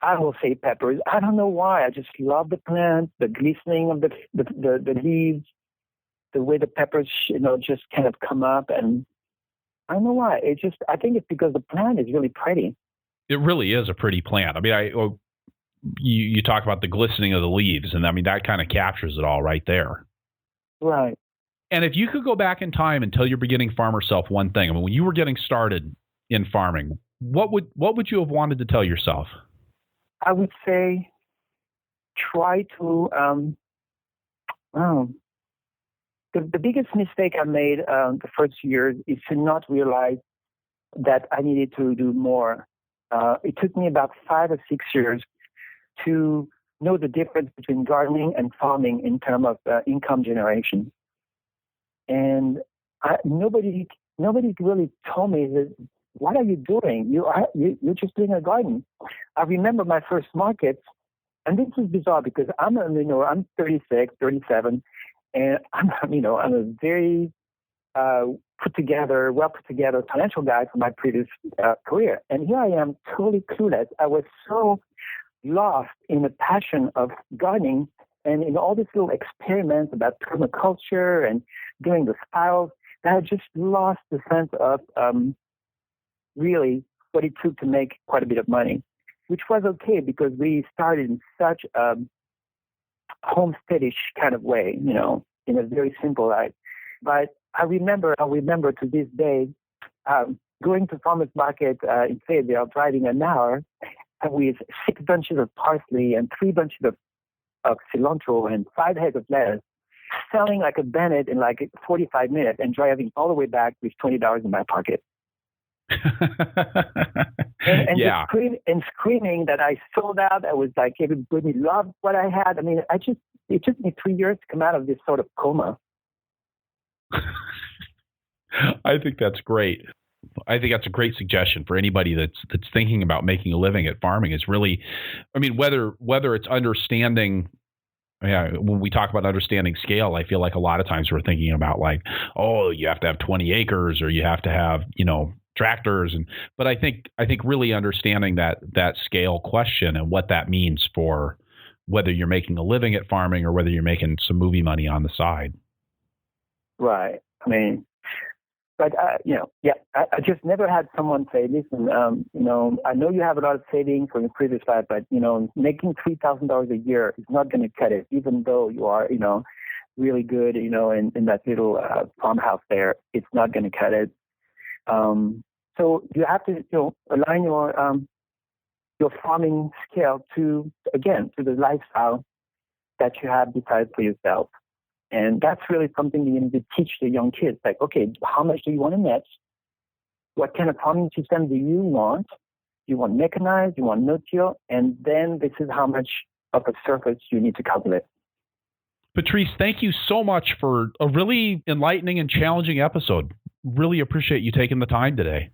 I will say peppers. I don't know why. I just love the plant, the glistening of the leaves, the way the peppers, just kind of come up, and I don't know why. I think it's because the plant is really pretty. It really is a pretty plant. You talk about the glistening of the leaves, and that kind of captures it all right there. Right. And if you could go back in time and tell your beginning farmer self one thing, when you were getting started in farming, what would you have wanted to tell yourself? I would say try to. The biggest mistake I made the first years is to not realize that I needed to do more. It took me about 5 or 6 years to know the difference between gardening and farming in terms of income generation. And nobody really told me that. What are you doing? You're just doing a garden. I remember my first markets, and this is bizarre because I'm 36, 37, and I'm a very well put together financial guy from my previous career, and here I am totally clueless. I was so lost in the passion of gardening and in all these little experiments about permaculture and doing the styles that I just lost the sense of really what it took to make quite a bit of money, which was okay because we started in such a homesteadish kind of way, in a very simple life. But I remember to this day going to farmers market in Fayetteville, driving an hour with 6 bunches of parsley and 3 bunches of cilantro and 5 heads of lettuce, selling like a bandit in like 45 minutes and driving all the way back with $20 in my pocket. and yeah. just screaming that I sold out. I was like, everybody loved what I had. It took me 3 years to come out of this sort of coma. I think that's great. I think that's a great suggestion for anybody that's thinking about making a living at farming. Is really, whether it's understanding. Yeah, when we talk about understanding scale, I feel like a lot of times we're thinking about like, oh, you have to have 20 acres or you have to have, tractors. But I think really understanding that scale question and what that means for whether you're making a living at farming or whether you're making some movie money on the side. Right. But I just never had someone say, listen, I know you have a lot of savings from your previous life, but, making $3,000 a year is not going to cut it, even though you are, really good, in that little farmhouse there. It's not going to cut it. So you have to, align your farming scale to the lifestyle that you have decided for yourself. And that's really something you need to teach the young kids. Like, okay, how much do you want to net? What kind of farming system do you want? You want mechanized, you want no-till, and then this is how much of a surface you need to calculate. Patrice, thank you so much for a really enlightening and challenging episode. Really appreciate you taking the time today.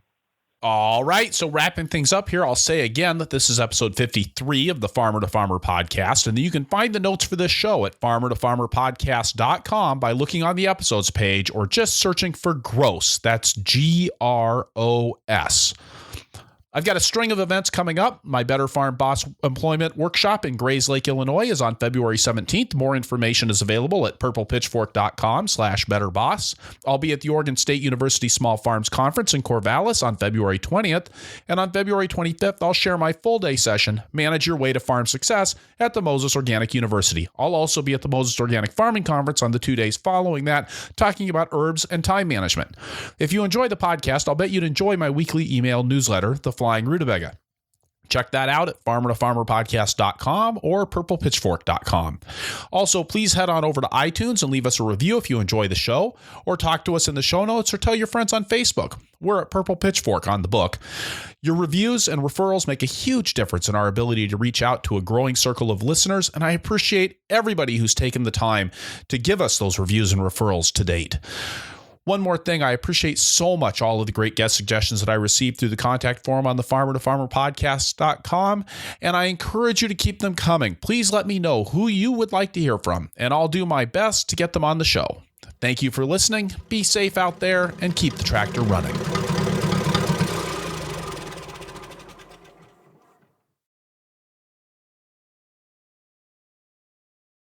All right, so wrapping things up here, I'll say again that this is episode 53 of the Farmer to Farmer podcast, and you can find the notes for this show at farmertofarmerpodcast.com by looking on the episodes page or just searching for Gros. That's Gros. I've got a string of events coming up. My Better Farm Boss Employment Workshop in Grays Lake, Illinois is on February 17th. More information is available at purplepitchfork.com/betterboss. I'll be at the Oregon State University Small Farms Conference in Corvallis on February 20th. And on February 25th, I'll share my full-day session, Manage Your Way to Farm Success, at the Moses Organic University. I'll also be at the Moses Organic Farming Conference on the 2 days following that, talking about herbs and time management. If you enjoy the podcast, I'll bet you'd enjoy my weekly email newsletter, The Flying Rutabaga. Check that out at farmertofarmerpodcast.com or purplepitchfork.com. Also, please head on over to iTunes and leave us a review if you enjoy the show, or talk to us in the show notes, or tell your friends on Facebook. We're at Purple Pitchfork on the book. Your reviews and referrals make a huge difference in our ability to reach out to a growing circle of listeners, and I appreciate everybody who's taken the time to give us those reviews and referrals to date. One more thing, I appreciate so much all of the great guest suggestions that I received through the contact form on the farmertofarmerpodcast.com, and I encourage you to keep them coming. Please let me know who you would like to hear from, and I'll do my best to get them on the show. Thank you for listening. Be safe out there and keep the tractor running.